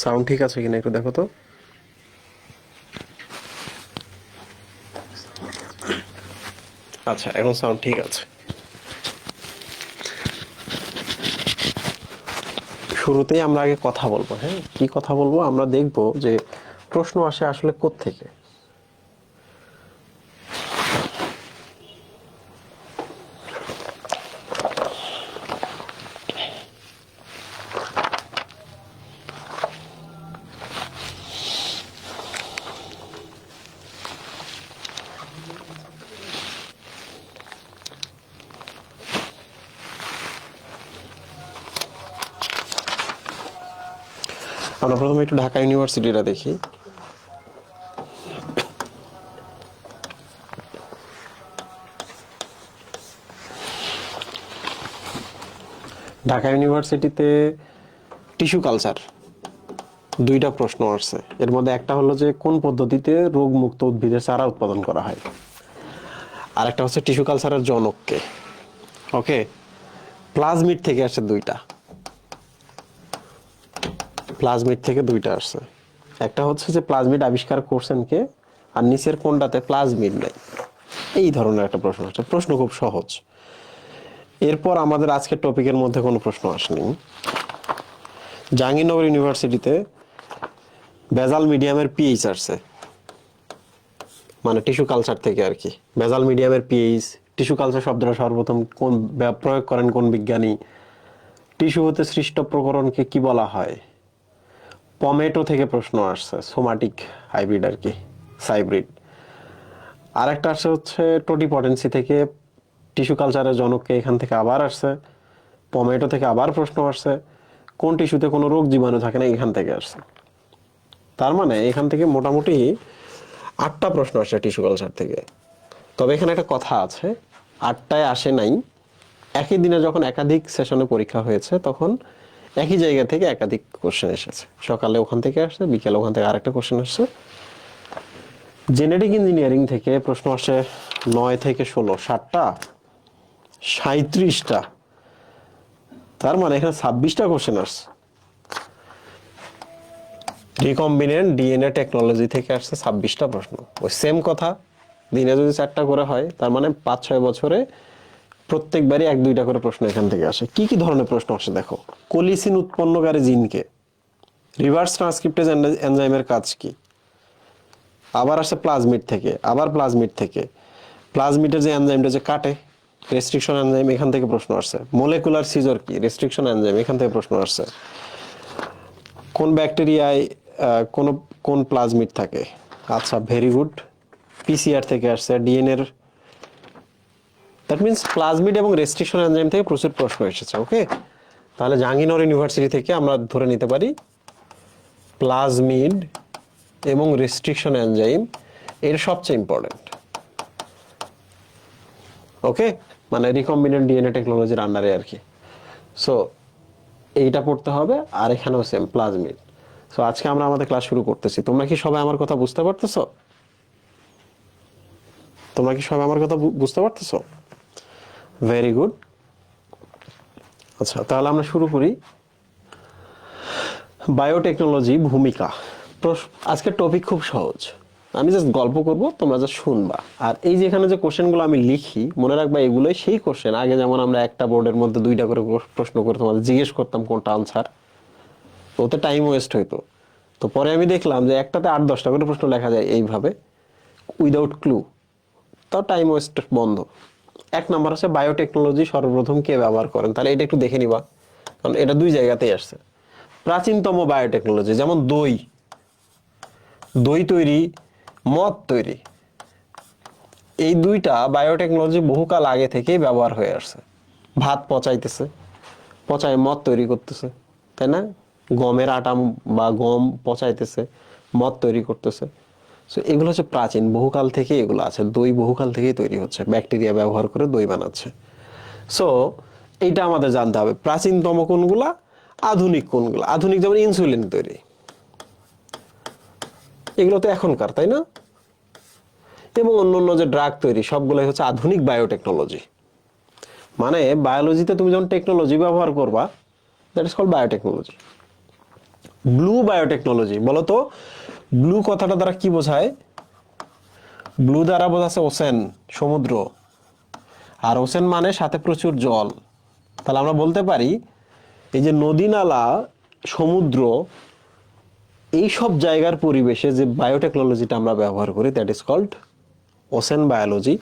Sound ঠিক আছে কিনা একটু দেখো তো। আচ্ছা, এখন সাউন্ড ঠিক আছে। শুরুতেই আমরা আগে কথা বলবো। হ্যাঁ, কি কথা বলবো? আমরা দেখব যে প্রশ্ন আসে আসলে কোত্থেকে। আমরা প্রথমে একটু ঢাকা ইউনিভার্সিটিটা দেখি। ঢাকা ইউনিভার্সিটিতে টিস্যু কালচার দুইটা প্রশ্ন আসছে। এর মধ্যে একটা হলো যে কোন পদ্ধতিতে রোগমুক্ত উদ্ভিদের চারা উৎপাদন করা হয়, আর একটা হচ্ছে টিস্যু কালচারের জনককে। ওকে, প্লাজমিড থেকে আসছে দুইটা, প্লাজমিড থেকে দুইটা আসছে। একটা হচ্ছে যে প্লাজমিড আবিষ্কার করছেন কে, আর নিচের কোনটাতে প্লাজমিড নাই। এই ধরনের একটা প্রশ্ন আসছে। প্রশ্ন খুব সহজ। এরপর আমাদের আজকের টপিকের মধ্যে কোনো প্রশ্ন আসেনি। জাহাঙ্গীরনগর ইউনিভার্সিটিতে বেজাল মিডিয়ামের পিএইচ আসছে, মানে টিস্যু কালচার থেকে আর কি। বেজাল মিডিয়ামের পিএইচ, টিস্যু কালচার শব্দটা সর্বপ্রথম কোন প্রয়োগ করেন কোন বিজ্ঞানী, টিস্যু হতে সৃষ্ট প্রকরণকে কি বলা হয়। পমেটো থেকে প্রশ্ন আসছে, সোমাটিক হাইব্রিড আর কি, সাইব্রিড। আর একটা আসছে হচ্ছে টোটিপটেন্সি থেকে, টিস্যু কালচারের জনককে এখান থেকে আবার আসছে। পমেটো থেকে আবার প্রশ্ন আসছে, কোন টিস্যুতে কোনো রোগ জীবাণু থাকে না, এখান থেকে আসছে। তার মানে এখান থেকে মোটামুটি 8টা প্রশ্ন আসছে টিস্যু কালচার থেকে। তবে এখানে একটা কথা আছে, 8টায় আসে নাই। একই দিনে যখন একাধিক সেশনে পরীক্ষা হয়েছে তখন একই জায়গা থেকে একাধিক কোশ্চেন এসেছে। সকালে ওখান থেকে আসছে, বিকেলে ওখান থেকে আরেকটা কোশ্চেন আসছে। জেনেটিক ইঞ্জিনিয়ারিং থেকে প্রশ্ন আসে 9 থেকে 16, 7টা, 37টা। তার মানে এখানে 26টা কোশ্চেন আসছে। রিকম্বিনেন্ট ডিএনএ টেকনোলজি থেকে আসছে 26টা প্রশ্ন। ওই সেম কথা, দিনে যদি 4টা করে হয় তার মানে 5-6 বছরে প্রত্যেকবারই 1-2টা করে প্রশ্ন এখান থেকে আসে। কি কি ধরনের প্রশ্ন আসে দেখো। কোলিসিন উৎপন্নকারী জিনকে, রিভার্স ট্রান্সক্রিপ্টেজ এনজাইমের কাজ কি। আবার আসে প্লাজমিড থেকে, আবার প্লাজমিড থেকে, প্লাজমিডের যে এনজাইমটা যে কাটে, রেস্ট্রিকশন এনজাইম, এখান থেকে প্রশ্ন আসছে। মলিকুলার সিজর কি, রেস্ট্রিকশন এনজাইম, এখান থেকে প্রশ্ন আসছে। কোন ব্যাকটেরিয়ায় কোন কোন প্লাজমিড থাকে। আচ্ছা, ভেরি গুড। পিসিআর থেকে আসছে, ডিএনএ এর। দ্যাট মিন্স প্লাজমিড এবং রেস্ট্রিকশন এনজাইম থেকে প্রচুর প্রশ্ন এসেছে। ওকে, তাহলে জাহাঙ্গীরনগর ইউনিভার্সিটি থেকে আমরা ধরে নিতে পারি প্লাজমিড এবং রেস্ট্রিকশন এনজাইম এর সবচেয়ে ইম্পর্টেন্ট। ওকে, মানে রিকম্বিনেন্ট ডিএনএ টেকনোলজির আন্ডারে আর কি। সো এইটা পড়তে হবে, আর এখানেও সেম প্লাজমিড। সো আজকে আমরা আমাদের ক্লাস শুরু করতেছি। তোমরা কি সবাই আমার কথা বুঝতে পারতেছো? তোমরা কি সবাই আমার কথা বুঝতে পারতেছো? Very good. আচ্ছা, তাহলে আমরা শুরু করি। বায়োটেকনোলজি ভূমিকা। আজকের টপিক খুব সহজ, আমি জাস্ট গল্প করব, তোমরা জাস্ট শুনবা। আর এই যে এখানে যে কোশ্চেনগুলো আমি লিখি, মনে রাখবা এগুলোই সেই কোশ্চেন। আগে যেমন আমরা একটা বোর্ডের মধ্যে 2টা করে প্রশ্ন করে তোমাদের জিজ্ঞেস করতাম কোনটা আনসার, ওতে টাইম ওয়েস্ট হইতো। তো পরে আমি দেখলাম যে একটাতে 8-10টা করে প্রশ্ন লেখা যায় এইভাবে উইদাউট ক্লু, তাও টাইম ওয়েস্ট বন্ধ। 1 নাম্বার হচ্ছে বায়োটেকনোলজি সর্বপ্রথম কে ব্যবহার করেন, তাহলে এটা একটু দেখে নিবা, কারণ এটা 2 জায়গাতেই আসছে। প্রাচীনতম বায়োটেকনোলজি, যেমন দই, দই তৈরি, মদ তৈরি, এই 2টা বায়োটেকনোলজি বহুকাল আগে থেকেই ব্যবহার হয়ে আসছে। ভাত পচাইতেছে, পচায় মদ তৈরি করতেছে, তাই না? গমের আটা বা গম পচাইতেছে, মদ তৈরি করতেছে। সো এগুলো হচ্ছে প্রাচীন, বহুকাল থেকে এগুলো আছে। দই বহুকাল থেকেই তৈরি হচ্ছে, ব্যাকটেরিয়া ব্যবহার করে দই বানাচ্ছে। সো এইটা আমাদের জানতে হবে, প্রাচীনতম কোনগুলা, আধুনিক কোনগুলা। আধুনিক যেমন ইনসুলিন তৈরি, এগুলো তো এখনকার, তাই না? এবং অন্যান্য যে ড্রাগ তৈরি, সবগুলোই হচ্ছে আধুনিক বায়োটেকনোলজি। মানে বায়োলজিতে তুমি যখন টেকনোলজি ব্যবহার করবা, that is called biotechnology. Blue biotechnology, বলো তো ব্লু কথাটা দ্বারা কি বোঝায়? ব্লু দ্বারা বোঝাচ্ছে ওশেন, সমুদ্র। আর ওশেন মানে সাথে প্রচুর জল। তাহলে আমরা বলতে পারি এই যে নদী নালা, সমুদ্র, এই সব জায়গার পরিবেশে যে বায়োটেকনোলজিটা আমরা ব্যবহার করি, that is called ocean biology,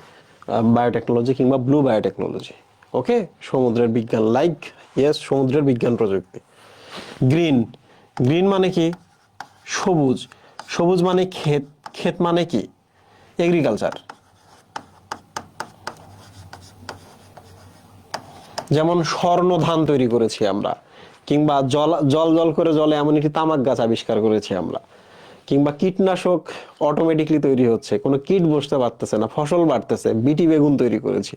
biotechnology কিংবা ব্লু বায়োটেকনোলজি। ওকে, সমুদ্রের বিজ্ঞান, লাইক ইয়েস, সমুদ্রের বিজ্ঞান প্রযুক্তি। গ্রিন, গ্রিন মানে কি? সবুজ। সবুজ মানে ক্ষেত, ক্ষেত মানে কি? এগ্রিকালচার। যেমন স্বর্ণ ধান তৈরি করেছি আমরা, কিংবা জল জল জল করে জলে এমন একটি তামাক গাছ আবিষ্কার করেছি আমরা, কিংবা কীটনাশক অটোমেটিকলি তৈরি হচ্ছে, কোনো কীট বসতে পারতেছে না, ফসল বাড়তেছে, বিটি বেগুন তৈরি করেছি।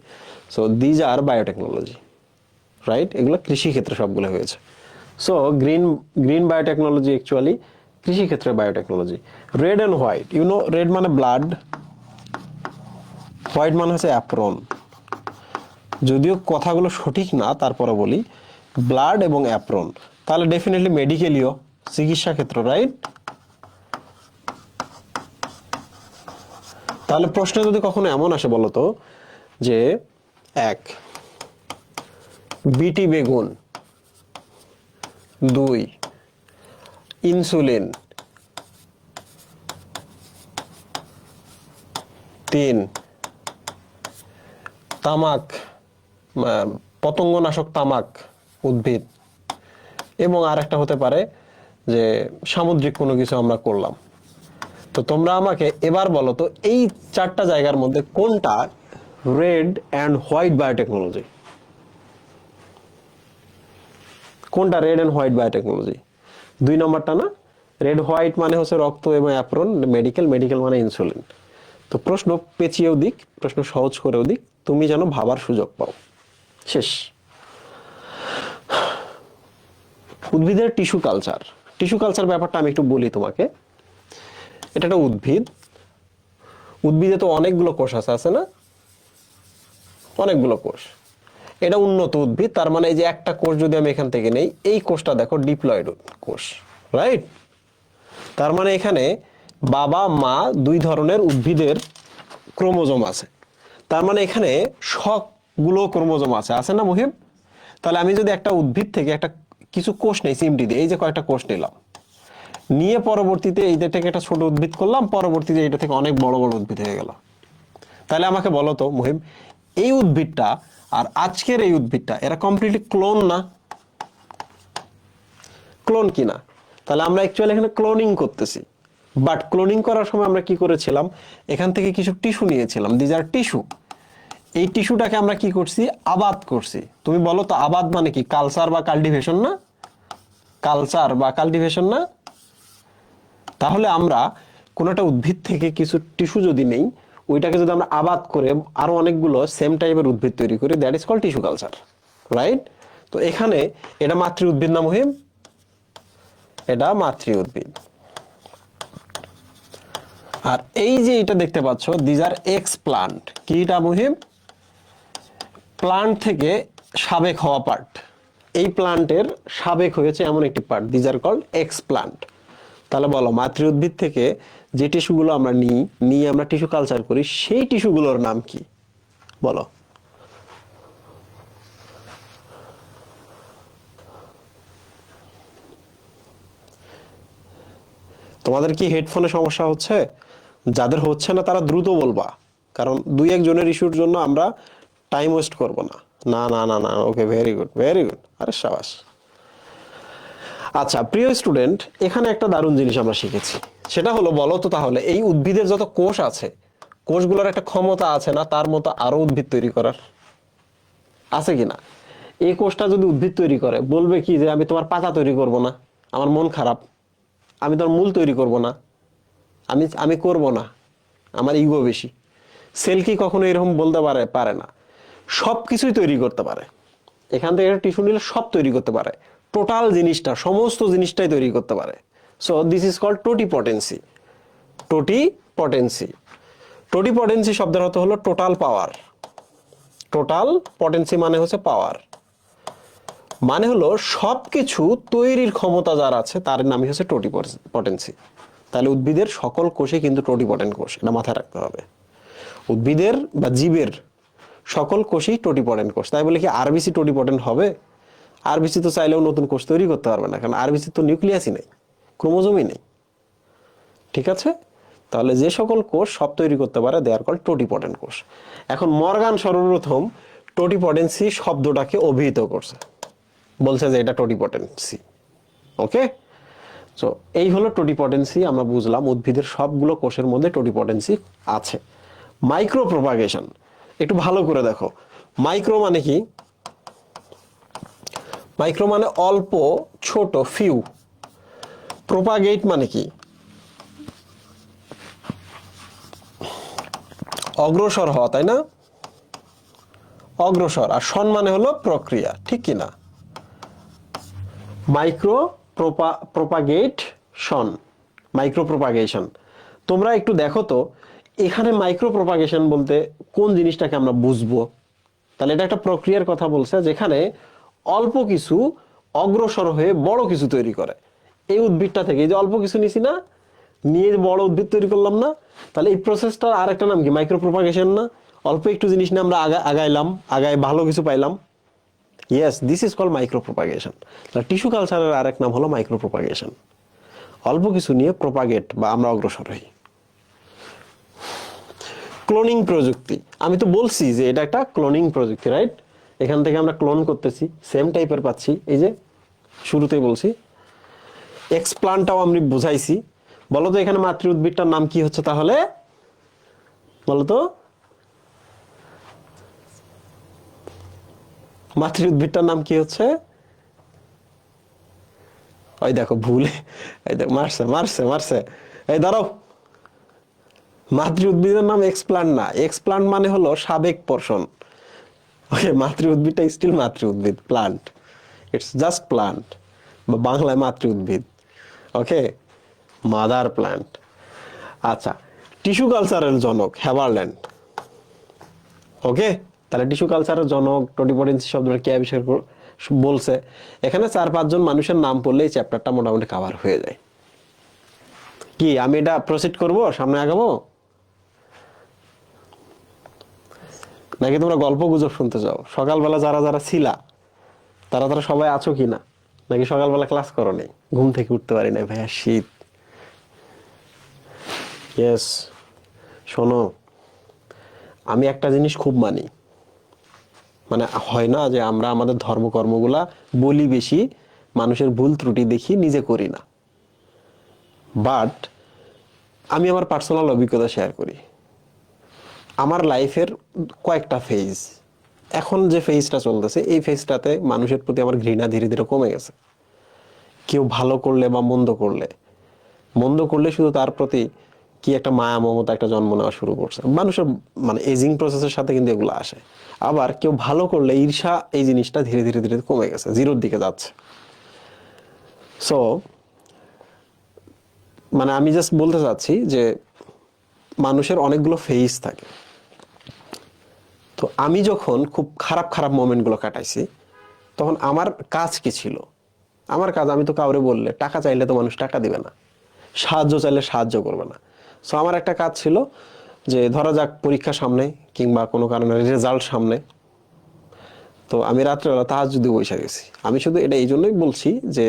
So these are biotechnology, right? এগুলো কৃষি ক্ষেত্রে সবগুলো হয়েছে। So green green biotechnology actually কৃষি ক্ষেত্রে biotechnology. Red and white, you know, red মানে ব্লাড, হোয়াইট মানে হচ্ছে অ্যাপ্রন। যদিও কথাগুলো সঠিক না, তারপরে বলি ব্লাড এবং অ্যাপ্রন, তাহলে ডেফিনেটলি মেডিকেলীয়, চিকিৎসা ক্ষেত্র, রাইট? তাহলে প্রশ্নে যদি কখনো এমন আসে বলতো যে এক, বিটি বেগুন, দুই, ইনসুলিন, তিন, তামাক, পতঙ্গনাশক তামাক উদ্ভিদ, এবং আর একটা হতে পারে যে সামুদ্রিক কোনো কিছু আমরা করলাম। তো তোমরা আমাকে এবার বলো তো এই চারটা জায়গার মধ্যে কোনটা রেড অ্যান্ড হোয়াইট বায়োটেকনোলজি? কোনটা রেড অ্যান্ড হোয়াইট বায়োটেকনোলজি? দুই নম্বরটা না? রেড হোয়াইট মানে হচ্ছে রক্ত এবং অ্যাপ্রন, মেডিকেল, মেডিকেল মানে ইনসুলিন। তো প্রশ্ন পেঁচিয়েও দিক, প্রশ্ন সহজ করেও দিক, তুমি যেন ভাবার সুযোগ পাও। শেষ। উদ্ভিদের টিস্যু কালচার, টিস্যু কালচার ব্যাপারটা আমি একটু বলি তোমাকে। এটা একটা উদ্ভিদ, উদ্ভিদে তো অনেকগুলো কোষ আছে না? অনেকগুলো কোষ। এটা উন্নত উদ্ভিদ, তার মানে এই যে একটা কোষ যদি আমি এখান থেকে নেই, এই কোষটা দেখো ডিপ্লয়েড কোষ, রাইট? তার মানে এখানে বাবা মা দুই ধরনের উদ্ভিদের ক্রোমোজোম আছে। তার মানে এখানে সবগুলো ক্রোমোজোম আছে না মুহিব? তাহলে আমি যদি একটা উদ্ভিদ থেকে একটা কিছু কোষ নেই, চিমটি দিয়ে, এই যে কয়েকটা কোষ নিলাম, নিয়ে পরবর্তীতে এইটা থেকে একটা ছোট উদ্ভিদ করলাম, পরবর্তীতে এটা থেকে অনেক বড় বড় উদ্ভিদ হয়ে গেল। তাহলে আমাকে বলো তো মুহিব, এই উদ্ভিদটা আর আজকের এই উদ্ভিদটা এরা কমপ্লিটলি ক্লোন না? ক্লোন কিনা? তাহলে আমরা অ্যাকচুয়ালি এখানে ক্লোনিং করতেছি। বাট ক্লোনিং করার সময় আমরা কি করেছিলাম? এখান থেকে কিছু টিস্যু নিয়েছিলাম, দিজ আর টিস্যু। এই টিস্যুটাকে আমরা কি করছি? আবাদ করছি। তুমি বলো তো আবাদ মানে কি? কালচার বা কাল্টিভেশন না? কালচার বা কাল্টিভেশন না? তাহলে আমরা কোনো একটা উদ্ভিদ থেকে কিছু টিস্যু যদি নেই, ওইটাকে যদি আমরা আবাদ করে আরো অনেকগুলো সেম টাইপের উদ্ভিদ তৈরি করি, that is called tissue culture, right? তো এখানে এটা মাতৃ উদ্ভিদ না মুহিম? এটা মাতৃ উদ্ভিদ। আর এই যে এটা দেখতে পাচ্ছ, দিজ আর এক্স প্লান্ট। কি এটা মুহিম? প্লান্ট থেকে সাবেক হওয়া পার্ট। এই প্লান্টের সাবেক হয়েছে এমন একটি part, these are called explant. তাহলে বলো মাতৃ উদ্ভিদ থেকে যে টিস্যুগুলো আমরা নিয়ে আমরা টিস্যু কালচার করি, সেই টিস্যুগুলোর নাম কি বলো? তোমাদের কি হেডফোনে সমস্যা হচ্ছে? যাদের হচ্ছে না তারা দ্রুত বলবা, কারণ দুই একজনের ইস্যুর জন্য আমরা টাইম ওয়েস্ট করব না। না না না না, ওকে, ভেরি গুড ভেরি গুড, আরে সাবাস। আচ্ছা প্রিয় স্টুডেন্ট, এখানে একটা দারুণ জিনিস আমরা শিখেছি, সেটা হলো বলো তো তাহলে এই উদ্ভিদের যত কোষ আছে, কোষগুলোর একটা ক্ষমতা আছে না তার মতো আরো উদ্ভিদ তৈরি করার? আছে কিনা? এই কোষটা যদি উদ্ভিদ তৈরি করে, বলবে কি যে আমি তোমার পাতা তৈরি করব না, আমার মন খারাপ, আমি তোমার মূল তৈরি করব না, আমি আমি করব না, আমার ইগো বেশি। সেল কি কখনো এরকম বলতে পারে না? সব কিছুই তৈরি করতে পারে। এখান থেকে একটা টিস্যু নিলে সব তৈরি করতে পারে, টোটাল জিনিসটা, সমস্ত জিনিসটাই তৈরি করতে পারে। So this is called totipotency. Totipotency, totipotency শব্দের অর্থ হলো টোটাল পাওয়ার। টোটাল পটেন্সি মানে হচ্ছে পাওয়ার। মানে হলো সবকিছু তৈরির ক্ষমতা যার আছে তার নামই হচ্ছে টোটিপটেন্সি। তাহলে উদ্ভিদের সকল কোষে কিন্তু টোটিপটেন্ট কোষ, এটা মাথায় রাখতে হবে। উদ্ভিদের বা জীবের সকল কোষই টোটিপটেন্ট কোষ। তাই বলে কি আরবিসি টোটিপটেন্ট হবে? আরবিসি তো চাইলেও নতুন কোষ তৈরি করতে পারবে না, কারণ আরবিসি তো নিউক্লিয়াসই নেই, ক্রোমোজোমই নেই। ঠিক আছে? তাহলে যে সকল কোষ সব তৈরি করতে পারে দে আর কল্ড টোটিপটেন্ট কোষ। এখন মর্গান সর্বপ্রথম টোটিপটেন্সি শব্দটাকে অভিহিত করছে, বলছে যে এটা টোটিপটেন্সি। ওকে, তো এই হলো টোটিপটেন্সি। আমরা বুঝলাম উদ্ভিদের সবগুলো কোষের মধ্যে টোটিপটেন্সি আছে। মাইক্রো প্রপাগেশন, একটু ভালো করে দেখো। মাইক্রো মানে কি? মাইক্রো মানে অল্প, ছোট, ফিউ। প্রোপাগেট মানে কি? অগ্রসর হওয়া, তাই না? অগ্রসর। আর শন মানে হলো প্রক্রিয়া, ঠিক কি না? Micro propagation, micro propagation. তোমরা একটু দেখো তো এখানে মাইক্রো প্রোপাগেশন বলতে কোন জিনিসটাকে আমরা বুঝবো। তাহলে এটা একটা প্রক্রিয়ার কথা বলছে যেখানে অল্প কিছু অগ্রসর হয়ে বড় কিছু তৈরি করে। এই উদ্ভিদটা থেকে এই যে অল্প কিছু নিছি না, নিয়ে বড় উদ্ভিদ তৈরি করলাম না, তাহলে এই প্রসেসটার আর একটা নাম কি? মাইক্রো প্রোপাগেশন না? অল্প একটু জিনিস নিয়ে আমরা আগাইলাম, আগায় ভালো কিছু পাইলাম। Yes, this is called micro propagation. তাহলে টিস্যু কালচারের আরেক নাম হলো মাইক্রো প্রোপাগেশন। অল্প কিছু নিয়ে প্রোপাগেট বা আমরা অগ্রসর হই। ক্লোনিং প্রযুক্তি, আমি তো বলছি যে এটা একটা ক্লোনিং প্রযুক্তি, রাইট? এখান থেকে আমরা ক্লোন করতেছি, সেম টাইপের পাচ্ছি। এই যে শুরুতেই বলছি এক্সপ্লান্টটাও আমি বুঝাইছি। বলো তো এখানে মাতৃ উদ্ভিদটার নাম কি হচ্ছে তাহলে? বলো তো মাতৃ উদ্ভিদটার নাম কি হচ্ছে? ওই দেখো ভুলে, এই দেখো মারছে মারছে মারছে। এই দাঁড়াও, মাতৃ উদ্ভিদের নাম এক্সপ্লান্ট না। এক্সপ্লান্ট মানে হলো সাবেক পোষণ। ওকে, মাতৃ উদ্ভিদটা স্টিল মাতৃ উদ্ভিদ, প্লান্ট। ইটস জাস্ট প্লান্ট, বা বাংলায় মাতৃ উদ্ভিদ। ওকে, মাদার প্ল্যান্ট। আচ্ছা, টিস্যু কালচারের জনক হ্যাভারল্যান্ড। ওকে, তাহলে টিস্যু কালচারের জনক টোটিপটেন্সি শব্দটা কে আবিষ্কার বলছে? এখানে 4-5 জন মানুষের নাম পড়লে এই চ্যাপ্টারটা মোটামুটি কভার হয়ে যায়। কি আমি এটা প্রসিড করব, সামনে আগাবো, নাকি তোমরা গল্প গুজব শুনতে চাও? সকালবেলা যারা যারা ছিলা তারা তারা সবাই আছো কি না? নাকি সকালবেলা ক্লাস করো নাই, ঘুম থেকে উঠতে পারি নাই ভাইয়া শীত? ইয়েস, শোনো, আমি একটা জিনিস খুব মানি, মানে হয় না যে আমরা আমাদের ধর্মকর্মগুলা বলি বেশি, মানুষের ভুল ত্রুটি দেখি, নিজে করি না। বাট আমি আমার পার্সোনাল অভিজ্ঞতা শেয়ার করি। আমার লাইফের কয়েকটা ফেজ, এখন যে ফেজটা চলতেছে এই ফেজটাতে মানুষের প্রতি আমার ঘৃণা ধীরে ধীরে কমে গেছে। কেউ ভালো করলে বা মন্দ করলে শুধু তার প্রতি কি একটা মায়া মমতা একটা জন্ম নেওয়া শুরু করছে। মানুষের মানে এজিং প্রসেসের সাথে কিন্তু এগুলো আসে। আবার কেউ ভালো করলে ঈর্ষা, এই জিনিসটা ধীরে ধীরে ধীরে কমে গেছে, জিরোর দিকে যাচ্ছে। সো মানে আমি জাস্ট বলতে চাচ্ছি যে মানুষের অনেকগুলো ফেজ থাকে। তো আমি যখন খুব খারাপ খারাপ মোমেন্টগুলো কাটাইছি, তখন আমার কাজ কি ছিল? আমার কাজ, আমি তো কাউরে বললে, টাকা চাইলে তো মানুষ টাকা দিবে না, সাহায্য চাইলে সাহায্য করবে না। সো আমার একটা কাজ ছিল যে ধরা যাক পরীক্ষা সামনে কিংবা কোনো কারণে রেজাল্ট সামনে, তো আমি রাত্রেবেলা তাহাজ্জুদে বসে গেছি। আমি শুধু এটা এই জন্যই বলছি যে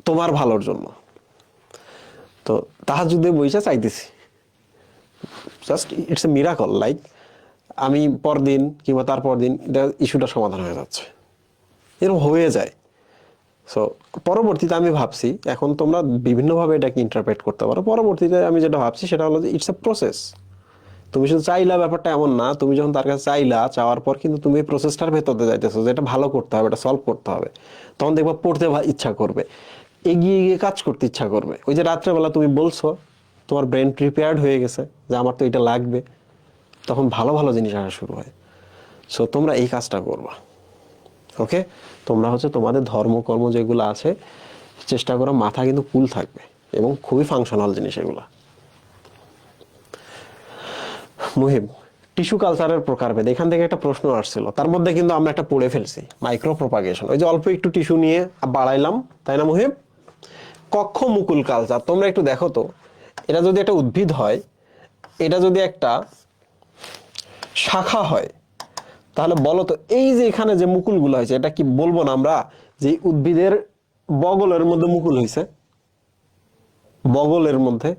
তোমার ভালোর জন্য। তো তাহাজ্জুদে বসে চাইতেছি, just it's a miracle. Like আমি পরদিন কিংবা তারপর দিন ইস্যুটা সমাধান হয়ে যাচ্ছে, এরকম হয়ে যায়। সো পরবর্তীতে আমি ভাবছি, এখন তোমরা বিভিন্নভাবে এটাকে ইন্টারপ্রেট করতে পারো। পরবর্তীতে আমি যেটা ভাবছি সেটা হলো যে ইটস এ প্রসেস। তুমি শুধু চাইলা, ব্যাপারটা এমন না। তুমি যখন তার কাছে চাইলা, চাওয়ার পর কিন্তু তুমি এই প্রসেসটার ভেতরে যাইতেছো যে এটা ভালো করতে হবে, এটা সলভ করতে হবে। তখন দেখবা পড়তে ইচ্ছা করবে, এগিয়ে গিয়ে কাজ করতে ইচ্ছা করবে। ওই যে রাত্রেবেলা তুমি বলছো, তোমার ব্রেন প্রিপেয়ার্ড হয়ে গেছে যে আমার তো এটা লাগবে, তখন ভালো ভালো জিনিস আসা শুরু হয়। সো তোমরা এই কাজটা করবা। ওকে, তোমরা হচ্ছে তোমাদের ধর্মকর্ম যেগুলো আছে চেষ্টা করো মাথা কিন্তু কুল থাকবে এবং খুবই ফাংশনাল জিনিস এগুলা। মুহিব, টিস্যু কালচারের প্রকারভেদ, এখান থেকে একটা প্রশ্ন আসছিল, তার মধ্যে কিন্তু আমরা একটা পড়ে ফেলছি, মাইক্রো প্রপাগেশন। ওই যে অল্প একটু টিস্যু নিয়ে বাড়াইলাম, তাই না মুহিব? কক্ষ মুকুল কালচার, তোমরা একটু দেখো তো, এটা যদি একটা উদ্ভিদ হয়, এটা যদি একটা শাখা হয়, তাহলে বলো তো এই যে এখানে যে মুকুলগুলো হয়েছে, এটা কি বলবো না আমরা যে উদ্ভিদের বগলের মধ্যে মুকুল হয়েছে? বগলের মধ্যে,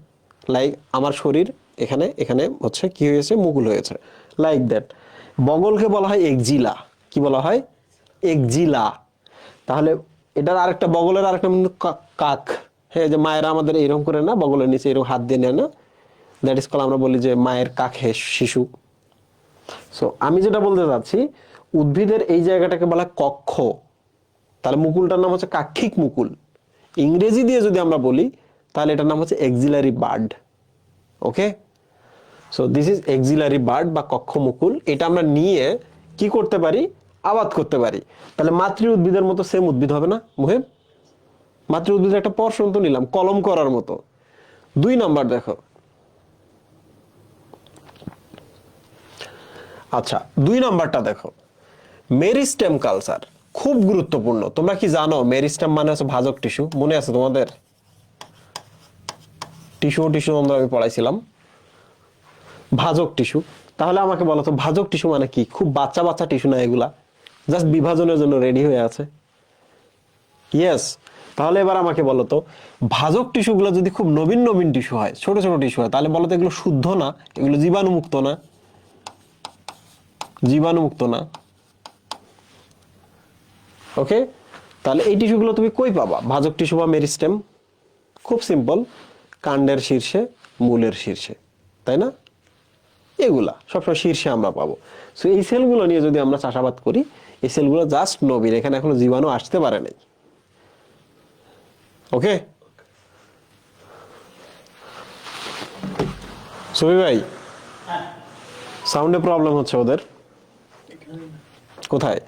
লাইক আমার শরীর, এখানে এখানে হচ্ছে কি হয়েছে, মুকুল হয়েছে, লাইক দ্যাট। বগলকে বলা হয় একজিলা। কি বলা হয়? একজিলা। তাহলে এটার আরেকটা, বগলের আরেকটা কিন্তু কাক। হ্যাঁ, যে মায়েরা আমাদের এরকম করে না, বগলের নিচে এরকম হাত দিয়ে নেয় না, দ্যাট ইজ কল, আমরা বলি যে মায়ের কাকে শিশু। সো আমি যেটা বলতে চাচ্ছি, উদ্ভিদের এই জায়গাটাকে বলা হয় কক্ষ, তাহলে মুকুলটার নাম হচ্ছে কাক্ষিক মুকুল। ইংরেজি দিয়ে যদি আমরা বলি তাহলে এটার নাম হচ্ছে axillary bird. Okay, so this is axillary bird বা কক্ষ মুকুল। এটা আমরা নিয়ে কি করতে পারি? আবাদ করতে পারি। তাহলে মাতৃ উদ্ভিদের মতো সেম উদ্ভিদ হবে না মুহিব? মাতৃ উদ্ভিদের একটা পর্ষণ তো নিলাম, কলম করার মতো। 2 নাম্বার দেখো, আচ্ছা 2 নাম্বারটা দেখো, মেরিস্টেম কালচার খুব গুরুত্বপূর্ণ। তোমরা কি জানো মেরিস্টেম মানে হচ্ছে ভাজক টিস্যু? মনে আছে তোমাদের? টিস্যু আমরা আমি পড়াইছিলাম ভাজক টিস্যু। তাহলে আমাকে বলো তো ভাজক টিস্যু মানে কি? খুব বাচ্চা বাচ্চা টিস্যু না এগুলা, জাস্ট বিভাজনের জন্য রেডি হয়ে আছে। ইয়েস। তাহলে এবার আমাকে বলো তো, ভাজক টিস্যুগুলো যদি খুব নবীন নবীন টিস্যু হয়, ছোট ছোট টিস্যু হয়, তাহলে বলো তো এগুলো শুদ্ধ না? এগুলো জীবাণুমুক্ত না? জীবাণুমুক্ত না। ওকে, তাহলে এই টিস্যুগুলো তুমি কই পাবা? ভাজক টিস্যু বা মেরিস্টেম? খুব সিম্পল, কাণ্ডের শীর্ষে, মূলের শীর্ষে, তাই না? এগুলা সবসময় শীর্ষে আমরা পাবো। সো এই সেলগুলো নিয়ে যদি আমরা চাষাবাদ করি, এই সেলগুলো জাস্ট নবীন, এখানে এখনো জীবাণু আসতে পারে নাই। ওকে সুবি ভাই, সাউন্ডে প্রবলেম হচ্ছে ওদের। কোথায়?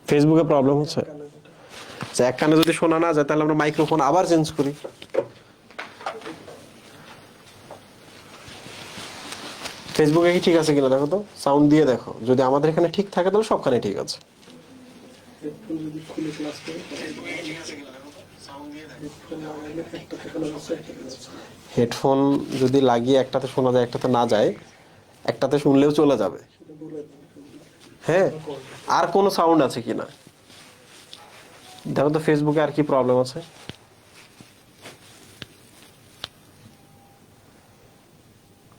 ফেসবুকে প্রবলেম হচ্ছে। আচ্ছা, এক কানে যদি শোনা না যায় তাহলে আমরা মাইক্রোফোন আবার চেঞ্জ করি। ফেসবুকে কি ঠিক আছে কিনা দেখো তো, সাউন্ড দিয়ে দেখো, যদি আমাদের এখানে ঠিক থাকে তাহলে সবখানে ঠিক আছে। হেডফোন যদি লাগিয়ে একটাতে শোনা যায় একটাতে না যায়, একটাতে শুনলেও চলে যাবে। হ্যাঁ, আর কোনো সাউন্ড আছে কিনা দেখো তো, ফেসবুকে আর কি প্রবলেম আছে।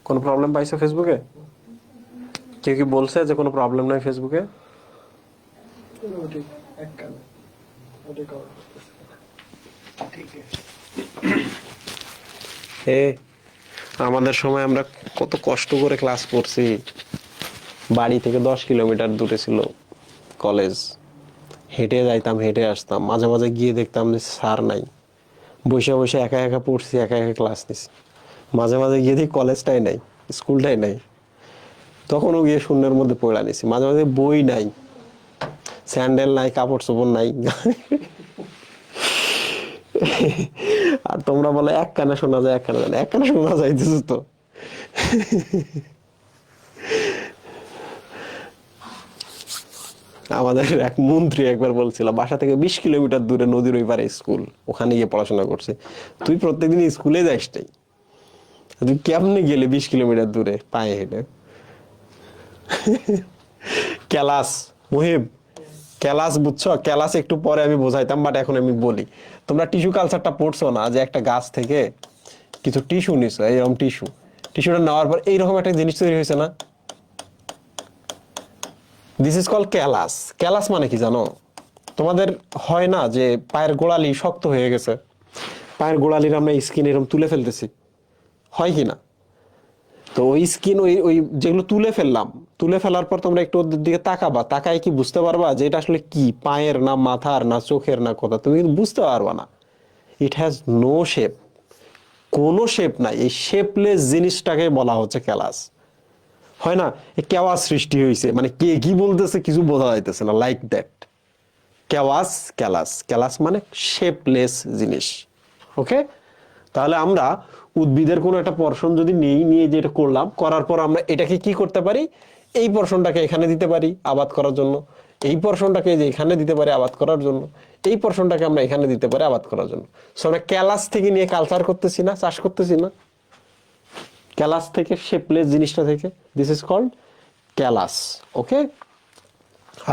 কোনো প্রবলেম পাইছো ফেসবুকে? কেউ কি বলছে যে কোনো প্রবলেম নাই ফেসবুকে? আমাদের সময় আমরা কত কষ্ট করে ক্লাস করছি, বাড়ি থেকে 10 কিলোমিটার দূরে ছিল কলেজ, হেঁটে যাইতাম হেঁটে আসতাম, মাঝে মাঝে গিয়ে দেখতাম যে স্যার নাই, বসে বসে একা একা পড়ছি, একা একা ক্লাস নিছি। মাঝে মাঝে গিয়ে দেখি কলেজটাই নাই, স্কুলটাই নাই, তখনও গিয়ে শূন্যের মধ্যে পড়ে নিছি। মাঝে মাঝে বই নাই, স্যান্ডেল নাই, কাপড় চোপড় নাই। আর তোমরা বলে এক কানে শোনা যায়, এক কানে যায় না। এক কানে শোনা যাইতেছে তো। আমাদের এক মন্ত্রী একবার বলছিল বাসা থেকে 20 কিলোমিটার দূরে নদীর ওই পারে স্কুল, ওখানে গিয়ে পড়াশোনা করছে। তুই প্রত্যেকদিন স্কুলে যাস নাই, তুই কেমনে গেলে 20 কিলোমিটার দূরে পায়ে হেঁটে? ক্যালাস মুহিব, ক্যালাস বুঝছো? ক্যালাস একটু পরে আমি বোঝাইতাম, বাট এখন আমি বলি। তোমরা টিস্যু কালচারটা পড়ছো না, যে একটা গাছ থেকে কিছু টিস্যু নিছো, এইরকম টিস্যুটা নেওয়ার পর এইরকম একটা জিনিস তৈরি হয়েছে না? This is call callous. Callous মানে কি জানো? তোমাদের হয় না যে পায়ের গোড়ালি শক্ত হয়ে গেছে, পায়ের গোড়ালির আমরা স্কিন এরকম তুলে ফেলতেছি, হয় কি না? তো ওই স্কিন, ওই ওই যেগুলো তুলে ফেললাম, তুলে ফেলার পর তোমরা একটু ওদের দিকে তাকাবা, তাকায় কি বুঝতে পারবা যে এটা আসলে কি, পায়ের না মাথার না চোখের না কথা, তুমি কিন্তু বুঝতে পারবা না। ইট হ্যাজ নো শেপ, কোনো শেপ নাই। এই শেপলেস জিনিসটাকে বলা হচ্ছে ক্যালাস। হয় না, কেওয়াস সৃষ্টি হয়েছে, মানে কে কি বলতেছে কিছু বোঝা যাইতেছে না, like that. Chaos, callous. Callous মানে শেপলেস জিনিস। ওকে, তাহলে আমরা উদ্ভিদের কোনো একটা পোরশন যদি নিয়ে যেটা করলাম, করার পর আমরা এটাকে কি করতে পারি, এই পোরশনটাকে এখানে দিতে পারি আবাদ করার জন্য, এই পোরশনটাকে যে এখানে দিতে পারি আবাদ করার জন্য, এই পোরশনটাকে আমরা এখানে দিতে পারি আবাদ করার জন্য। সো আমরা ক্যালাস থেকে নিয়ে কালচার করতেছি না, চাষ করতেছি না, ক্যালাস থেকে, শেপলেস জিনিসটা থেকে, দিস ইজ কল্ড ক্যালাস। ওকে,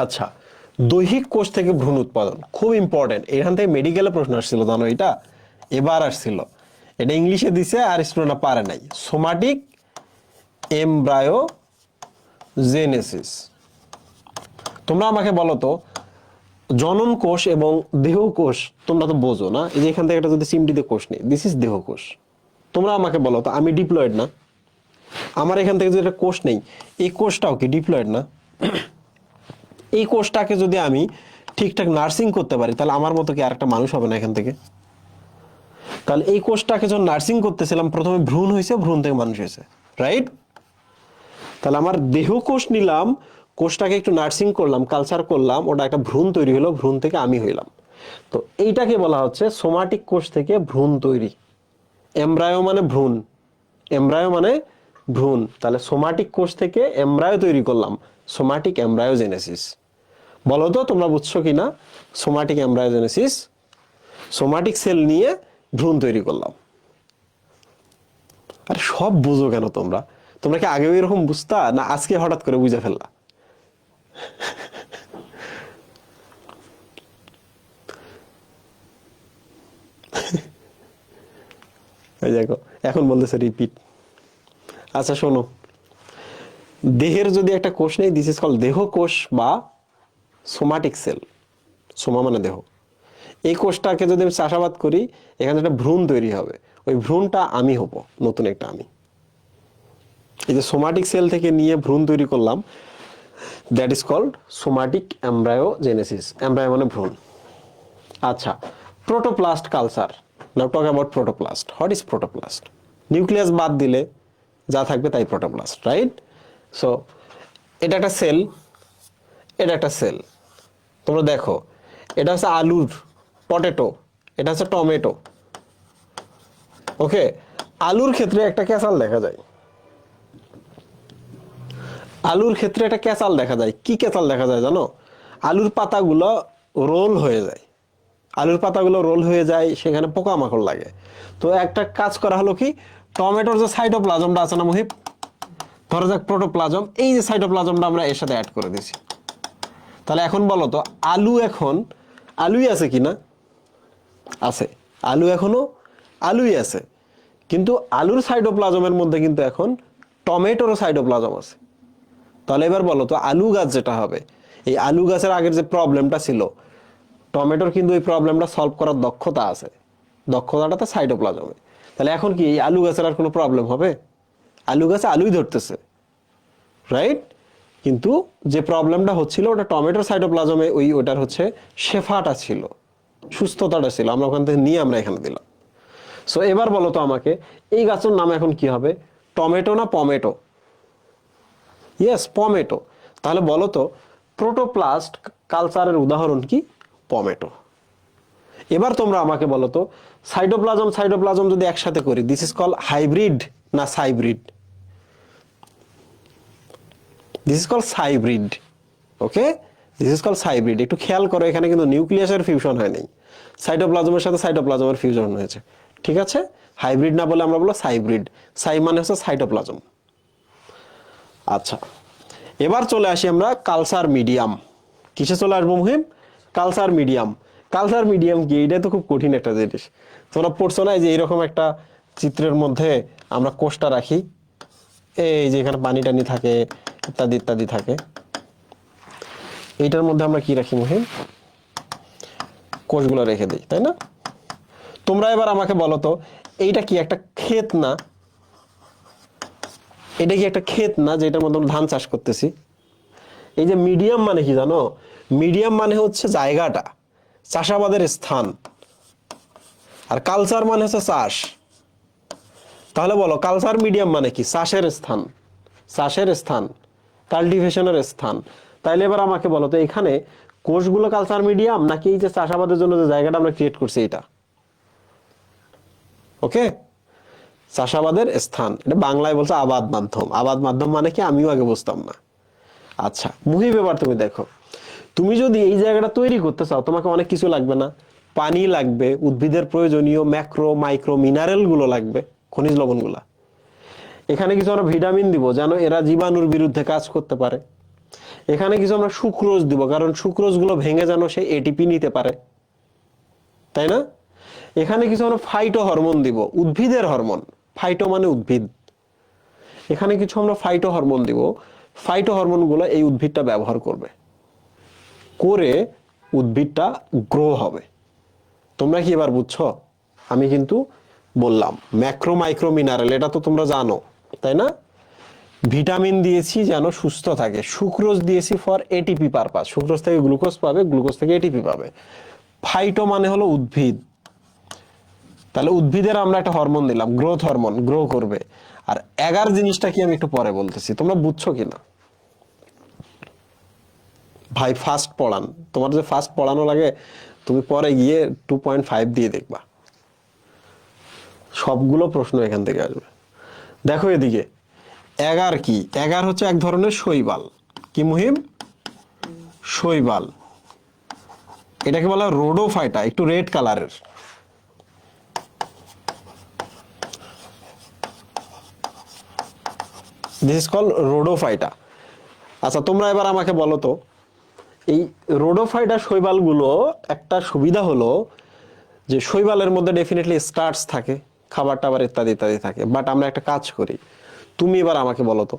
আচ্ছা, দৈহিক কোষ থেকে ভ্রূণ উৎপাদন খুব ইম্পর্টেন্ট, এখান থেকে মেডিকেলে প্রশ্ন আসছিল, জানো এটা এবার আসছিল, এটা ইংলিশে দিছে আর স্টুডেন্টরা পারে নাই। Somatic embryogenesis. তোমরা আমাকে বলো তো, জনন কোষ এবং দেহ কোষ তোমরা তো বোঝো না, এই যে এখান থেকে একটা যদি চিমটিতে কোষ নেই, দিস ইজ দেহ কোষ। তোমরা আমাকে বলো তো, আমি ডিপ্লয়েড না, আমার এখান থেকে যদি একটা কোষ নেই, এই কোষটাও কি ডিপ্লয়েড না? এই কোষটাকে যদি আমি ঠিকঠাক নার্সিং করতে পারি, তাহলে আমার মতো কি আরেকটা মানুষ হবে না এখান থেকে? তাহলে এই কোষটাকে যখন নার্সিং করতেছিলাম, প্রথমে ভ্রূণ হয়েছে, ভ্রূণ থেকে মানুষ হয়েছে, রাইট? তাহলে আমার দেহ কোষ নিলাম, কোষটাকে একটু নার্সিং করলাম, কালচার করলাম, ওটা একটা ভ্রূণ তৈরি হলো, ভ্রূণ থেকে আমি হইলাম। তো এইটাকে বলা হচ্ছে সোমাটিক কোষ থেকে ভ্রূণ তৈরি। এমব্রায়ো মানে ভ্রূণ, এমব্রায়ো মানে ভ্রূণ, তাহলে সোমাটিক কোষ থেকে এমব্রায়ো তৈরি করলাম, সোমাটিক এমব্রায়োজেনেসিস। বলো তো তোমরা বুঝছো কিনা? সোমাটিক এমব্রায়োজেনেসিস, সোমাটিক সেল নিয়ে ভ্রূণ তৈরি করলাম। আর সব বুঝো কেন তোমরা? তোমরা কি আগেও এরকম বুঝতা, না আজকে হঠাৎ করে বুঝে ফেললা? এই দেখো এখন বলতেছে রিপিট। আচ্ছা শোনো, দেহের যদি একটা কোষ নেই, দিস ইজ কল্ড দেহ কোষ বা সোমাটিক সেল। সোমা মানে দেহ। এই কোষটাকে যদি আমি চাষাবাদ করি, এখানে একটা ভ্রূণ তৈরি হবে, ওই ভ্রূণটা আমি হব, নতুন একটা আমি। এই যে সোমাটিক সেল থেকে নিয়ে ভ্রূণ তৈরি করলাম, that is called somatic embryogenesis. Embryo মানে ভ্রূণ। আচ্ছা, protoplast culture. Now talk about protoplast. What is protoplast? Nucleus বাদ দিলে যা থাকবে তাই প্রোটোপ্লাস্ট, রাইট? সো এটা একটা সেল, এটা একটা সেল। তোমরা দেখো, এটা হচ্ছে আলুর, পটেটো, এটা হচ্ছে টমেটো। ওকে, আলুর ক্ষেত্রে একটা ক্যাসাল দেখা যায়, আলুর ক্ষেত্রে একটা ক্যাসাল দেখা যায়। কি ক্যাসাল দেখা যায় জানো? আলুর পাতাগুলো রোল হয়ে যায়, আলুর পাতাগুলো রোল হয়ে যায়, সেখানে পোকামাকড় লাগে। তো একটা কাজ করা হলো কি, টমেটোর যে সাইটোপ্লাজমটা আছে না মুহিব, ধরা যাক প্রোটোপ্লাজম, এই যে সাইটোপ্লাজমটা আমরা এর সাথে অ্যাড করে দিছি। তাহলে এখন বলো তো, আলু এখন আলুই আছে কিনা? আছে, আলু এখনো আলুই আছে, কিন্তু আলুর সাইটোপ্লাজমের মধ্যে কিন্তু এখন টমেটোরও সাইটোপ্লাজম আছে। তাহলে এবার বলো তো, আলু গাছ যেটা হবে, এই আলু গাছের আগের যে প্রবলেমটা ছিল, টমেটোর কিন্তু এই প্রবলেমটা সলভ করার দক্ষতা আছে, দক্ষতাটা তো সাইটোপ্লাজমে। তাহলে এখন কি এই আলু গাছের আর কোনো প্রবলেম হবে? আলু গাছে আলুই ধরতেছে, রাইট? কিন্তু যে প্রবলেমটা হচ্ছিল ওটা টমেটোর সাইটোপ্লাজমে, ওটার হচ্ছে শেফাটা ছিল, সুস্থতাটা ছিল, আমরা ওখান থেকে নিয়ে আমরা এখানে দিলাম। সো এবার বলো তো আমাকে, এই গাছের নাম এখন কি হবে, টমেটো না পমেটো? ইয়েস, পমেটো। তাহলে বলো তো, প্রোটোপ্লাস্ট কালচারের উদাহরণ কি? পমেটো। এবার তোমরা আমাকে বলো তো, সাইটোপ্লাজম সাইটোপ্লাজম যদি একসাথে করি, দিস ইজ কল হাইব্রিড না cybrid? This is call cybrid. Okay, this is call cybrid. একটু খেয়াল করো, এখানে কিন্তু নিউক্লিয়াসের ফিউশন হয় নাই, সাইটোপ্লাজমের সাথে সাইটোপ্লাজমের ফিউশন হয়েছে, ঠিক আছে? হাইব্রিড না বলে আমরা বলবো সাইব্রিড। সাই মানে হচ্ছে সাইটোপ্লাজম। আচ্ছা, এবার চলে আসি আমরা কালচার মিডিয়াম। কিসে চলে আসবো মুহিম? Culture medium. কালচার মিডিয়াম কি? এটা তো খুব কঠিন একটা জিনিস। তোমরা পড়ছো না, যে এরকম একটা চিত্রের মধ্যে আমরা কোষটা রাখি, এই যে এখানে পানি টানি থাকে, ইত্যাদি ইত্যাদি থাকে, এইটার মধ্যে আমরা কি রাখি মুহিম? কোষগুলো রেখে দিই, তাই না? তোমরা এবার আমাকে বলো তো, এইটা কি একটা ক্ষেত না? এটা কি একটা ক্ষেত না, যেটার মধ্যে আমরা ধান চাষ করতেছি? এই যে মিডিয়াম মানে কি জানো? মিডিয়াম মানে হচ্ছে জায়গাটা, চাষাবাদের স্থান। আর কালচার মানে হচ্ছে চাষ। তাহলে বলো, কালচার মিডিয়াম মানে কি? চাষের স্থান, চাষের স্থান, কাল্টিভেশনের স্থান। তাইলে এবার আমাকে বলো তো, এখানে কোষগুলো কালচার মিডিয়াম, নাকি এই যে চাষাবাদের জন্য যে জায়গাটা আমরা ক্রিয়েট করছি এটা? ওকে, চাষাবাদের স্থান, এটা বাংলায় বলছে আবাদ মাধ্যম। আবাদ মাধ্যম মানে কি আমিও আগে বুঝতাম না। আচ্ছা মুহিব, এবার তুমি দেখো, তুমি যদি এই জায়গাটা তৈরি করতে চাও তোমাকে অনেক কিছু লাগবে না? পানি লাগবে, উদ্ভিদের প্রয়োজনীয় ম্যাক্রো মাইক্রো মিনারেল গুলো লাগবে, খনিজ লবণ গুলা। এখানে কিছু আমরা ভিটামিন দিব যেন এরা জীবাণুর বিরুদ্ধে কাজ করতে পারে। এখানে কিছু আমরা সুক্রোজ দিব, কারণ সুক্রোজ গুলো ভেঙে যেন সে এটিপি নিতে পারে, তাই না? এখানে কিছু আমরা ফাইটো হরমোন দিব, উদ্ভিদের হরমোন। ফাইটো মানে উদ্ভিদ। এখানে কিছু আমরা ফাইটো হরমোন দিব। ফাইটো হরমোন গুলো এই উদ্ভিদটা ব্যবহার করবে, করে উদ্ভিদটা গ্রো হবে। তোমরা কি এবার বুঝছো? আমি কিন্তু বললাম ম্যাক্রো মাইক্রো মিনারেল, এটা তো তোমরা জানো, তাই না? ভিটামিন দিয়েছি যেন সুস্থ থাকে, সুক্রোজ দিয়েছি ফর এটিপি পারপাস, সুক্রোজ থেকে গ্লুকোজ পাবে, গ্লুকোজ থেকে এটিপি পাবে। ফাইটো মানে হলো উদ্ভিদ, তাহলে উদ্ভিদের আমরা একটা হরমোন দিলাম, গ্রোথ হরমোন, গ্রো করবে। আর এগার জিনিসটা কি আমি একটু পরে বলতেছি, তোমরা বুঝছো কিনা? ভাই ফার্স্ট পড়ান, তোমার যে ফার্স্ট পড়ানো লাগে তুমি পরে গিয়ে 2.5 দিয়ে দেখবা, সবগুলো প্রশ্ন এখান থেকে আসবে। দেখো এদিকে এগার কি, এগার হচ্ছে এক ধরনের শৈবাল। কি মুহিম? শৈবাল। এটাকে বলা হয় রোডোফাইটা, একটু রেড কালারের। This is call Rhodophyta. আচ্ছা তোমরা এবার আমাকে বলো তো, এই রোডোফাইটা শৈবালগুলো একটা সুবিধা হলো যে শৈবালের মধ্যে ডেফিনেটলি স্টার্চ থাকে, খাবার টাবার ইত্যাদি ইত্যাদি থাকে। বাট আমরা একটা কাজ করি, তুমি এবার আমাকে বলো তো,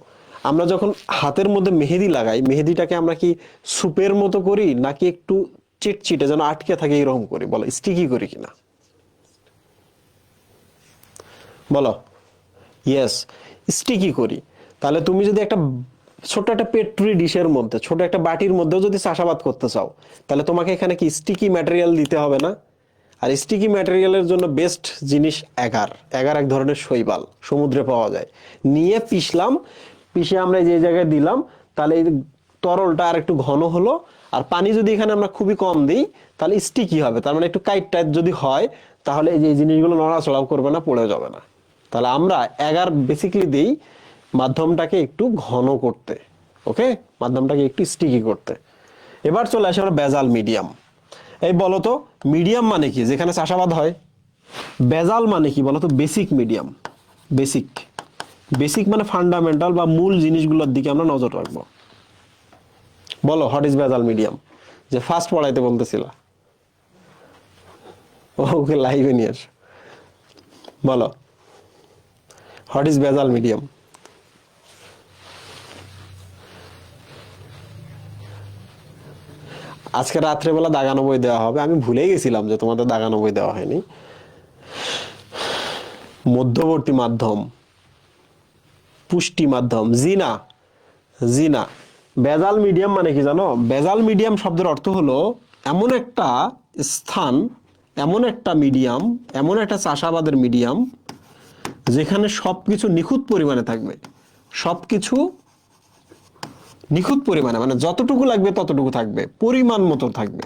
আমরা যখন হাতের মধ্যে মেহেদি লাগাই, মেহেদিটাকে আমরা কি সুপের মতো করি নাকি একটু চিটচিটে যেন আটকে থাকে এরকম করি? বলো স্টিকি করি কিনা, বলো। ইয়েস, স্টিকি করি। তাহলে তুমি যদি একটা ছোট একটা পেট্রি ডিশের মধ্যে, ছোট একটা বাটির মধ্যেও যদি চাষাবাদ করতে চাও, তাহলে তোমাকে এখানে কি স্টিকি ম্যাটেরিয়াল দিতে হবে না? আর স্টিকি ম্যাটেরিয়ালের জন্য বেস্ট জিনিস এগার। এগার এক ধরনের শৈবাল, সমুদ্রে পাওয়া যায়। নিয়ে পিষলাম, পিষে আমরা যে জায়গায় দিলাম, তাহলে এই তরলটা আর একটু ঘন হলো। আর পানি যদি এখানে আমরা খুবই কম দিই তাহলে স্টিকি হবে, তার মানে একটু কাইট টাইট যদি হয় তাহলে এই যে এই জিনিসগুলো নড়াচড়াও করবে না, পড়ে যাবে না। তাহলে আমরা এগার বেসিক্যালি দিই মাধ্যমটাকে একটু ঘন করতে, ওকে, মাধ্যমটাকে একটু স্টিকি করতে। এবার চলে আসে আমরা বেজাল মিডিয়াম। এই বলো তো মিডিয়াম মানে কি? যেখানে চাষাবাদ হয়। বেজাল মানে কি বলো তো? Basic medium. বেসিক, বেসিক মানে ফান্ডামেন্টাল বা মূল জিনিসগুলোর দিকে আমরা নজর রাখবো। বলো হোয়াট ইজ বেজাল মিডিয়াম, যে ফার্স্ট পড়াইতে বলতেছিলা। ওকে লাইভে নিয়ে আস, বলো হোয়াট ইজ বেজাল মিডিয়াম। আজকে রাত্রেবেলা দাগানো বই দেওয়া হবে, আমি ভুলেই গেছিলাম যে তোমাদের দাগানো বই দেওয়া হয়নি। মধ্যবর্তী মাধ্যম, পুষ্টি মাধ্যম, জিনা। জিনা। বেজাল মিডিয়াম মানে কি জানো? বেজাল মিডিয়াম শব্দের অর্থ হলো এমন একটা স্থান, এমন একটা মিডিয়াম, এমন একটা চাষাবাদের মিডিয়াম যেখানে সবকিছু নিখুঁত পরিমাণে থাকবে। সবকিছু নিখুঁত পরিমাণে, মানে যতটুকু লাগবে ততটুকু থাকবে, পরিমাণ মতো থাকবে।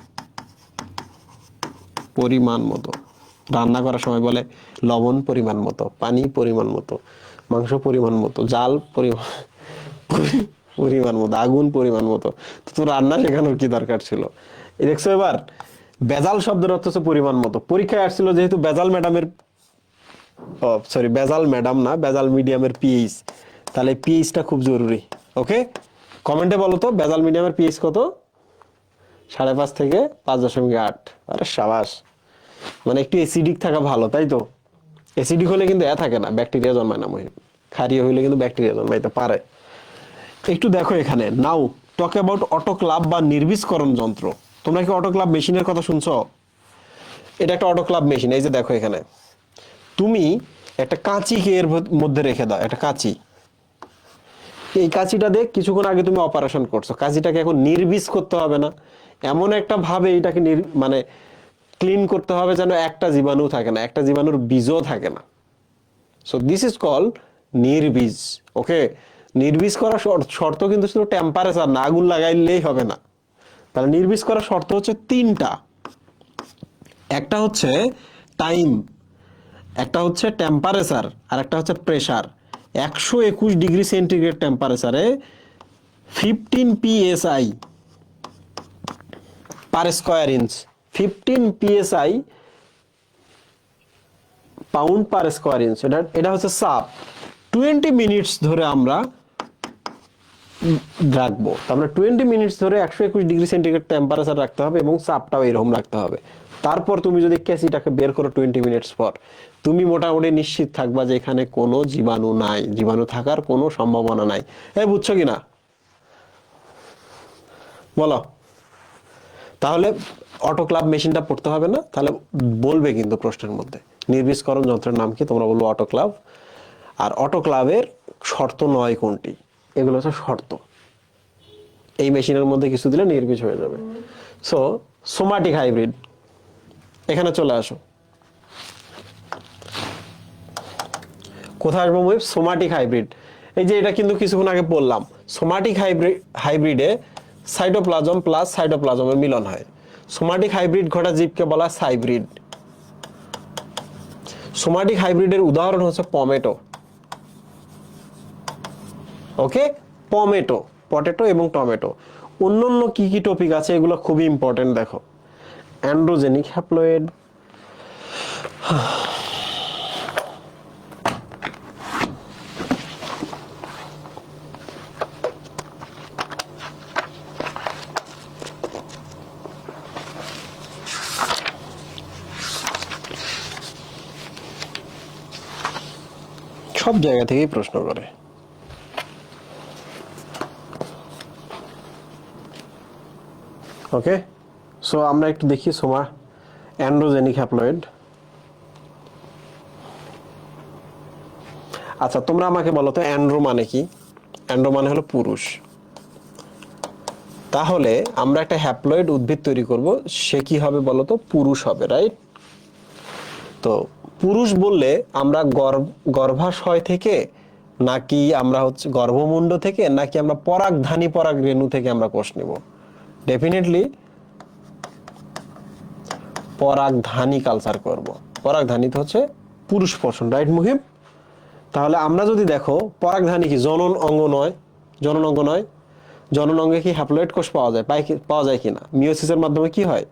পরিমাণ মতো। রান্না করার সময় বলে লবণ পরিমাণ মতো, পানি পরিমাণ মতো, মাংস পরিমাণ মতো, জাল পরিমাণ মতো, আগুন পরিমাণ মতো। তো রান্না শেখানোর কি দরকার ছিল? এই দেখছো এবার বেজাল শব্দের অর্থ হচ্ছে পরিমাণ মতো। পরীক্ষায় আসছিল যেহেতু বেজাল ম্যাডামের, সরি বেজাল ম্যাডাম না, বেজাল মিডিয়ামের পিএইচ, তাহলে পিএইচটা খুব জরুরি। ওকে, কমেন্টে বলো তো বেজাল মিডিয়ামের পিএইচ কত? 5.5 থেকে 5.8। আরে সাবাস, মানে একটু অ্যাসিডিক থাকা ভালো, তাই তো? অ্যাসিডিক হলে কিন্তু থাকে না, ব্যাকটেরিয়া জন্মায় না। মহিম ক্ষারীয় হইলে কিন্তু ব্যাকটেরিয়া জন্মাইতে পারে। একটু দেখো এখানে, নাও টক অ্যাবাউট অটোক্লাভ বা নির্বীজকরণ যন্ত্র। তোমরা কি অটোক্লাভ মেশিনের কথা শুনছো? এটা একটা অটোক্লাভ মেশিন। এই যে দেখো এখানে তুমি একটা কাঁচিকে এর মধ্যে রেখে দাও, একটা কাঁচি। এই কাঁচিটা দিয়ে কিছুক্ষণ আগে তুমি অপারেশন করছো, কাঁচিটাকে এখন নির্বীজ করতে হবে না, এমন একটা ভাবে এটাকে মানে ক্লিন করতে হবে যেন একটা জীবাণু থাকে না, একটা জীবাণুর বীজও থাকে না। সো দিস ইজ কল নির্বীজ। ওকে, নির্বীজ করার শর্ত কিন্তু শুধু টেম্পারেচার না, আগুন লাগাইলেই হবে না। তাহলে নির্বীজ করার শর্ত হচ্ছে 3টা। একটা হচ্ছে টাইম, একটা হচ্ছে টেম্পারেচার আর একটা হচ্ছে প্রেসার। 121 ডিগ্রি সেন্টিগ্রেড টেম্পারেচারে 15 psi per square inch, 15 psi pound per square inch, এটা হচ্ছে চাপ। 20 মিনিটস ধরে আমরা রাখবো, তারপরে 20 মিনিটস ধরে 121 ডিগ্রি সেন্টিগ্রেড টেম্পারেচার রাখতে হবে এবং চাপটাও এরকম রাখতে হবে। তারপর তুমি যদি ক্যাসিটাকে বের করো 20 মিনিটস পর, তুমি মোটামুটি নিশ্চিত থাকবা যে এখানে কোনো জীবাণু নাই, জীবাণু থাকার কোনো সম্ভাবনা নাই। এই বুঝছো কিনা বলো? তাহলে অটোক্লাভ মেশিনটা পড়তে হবে না, তাহলে বলবে কিন্তু প্রশ্নের মধ্যে নির্বীজকরণ যন্ত্রের নাম কি, তোমরা বলবো অটোক্লাভ। আর অটোক্লাভের শর্ত 9 কোনটি, এগুলো হচ্ছে শর্ত। এই মেশিনের মধ্যে কিছু দিলে নির্বীজ হয়ে যাবে। সো সোমাটিক হাইব্রিড, এখানে চলে আসো। কোথায় আসবো মুহিব? Somatic hybrid. এই যে এটা কিন্তু কিছুক্ষণ আগে বললাম, সোমাটিক হাইব্রিডে সাইটোপ্লাজম প্লাস সাইটোপ্লাজমের মিলন হয়। সোমাটিক হাইব্রিড ঘটা জীবকে বলা হাইব্রিড। সোমাটিক হাইব্রিডের উদাহরণ হচ্ছে পমেটো। ওকে, পমেটো, পটেটো এবং টমেটো। অন্যান্য কি কি টপিক আছে এগুলো খুবই ইম্পর্টেন্ট, দেখো। অ্যান্ড্রোজেনিক হ্যাপ্লয়েড, সব জায়গা থেকেই প্রশ্ন করে। ওকে, সো আমরা একটু দেখি অ্যান্ড্রোজেনিক হ্যাপ্লয়েড। আচ্ছা, তোমরা আমাকে বলো তো অ্যান্ড্রো মানে কি? অ্যান্ড্রো মানে হলো পুরুষ। তাহলে আমরা একটা হ্যাপ্লয়েড উদ্ভিদ তৈরি করব, সে কি হবে বলো তো? পুরুষ হবে, রাইট? তো পুরুষ বললে আমরা গর্ভাশয় থেকে, নাকি আমরা হচ্ছে গর্ভমুণ্ড থেকে, নাকি আমরা পরাগধানী পরাগরেণু থেকে আমরা কোষ নিব? ডেফিনেটলি পরাগধানী কালচার করব। পরাগধানী তো হচ্ছে পুরুষ পোষণ, রাইট মুহিব? তাহলে আমরা যদি দেখো পরাগধানী কি জনন অঙ্গ নয়? জনন অঙ্গ নয়। জনন অঙ্গে কি হ্যাপ্লয়েড কোষ পাওয়া যায়? পাওয়া যায় কিনা? মিওসিসের মাধ্যমে কি হয়?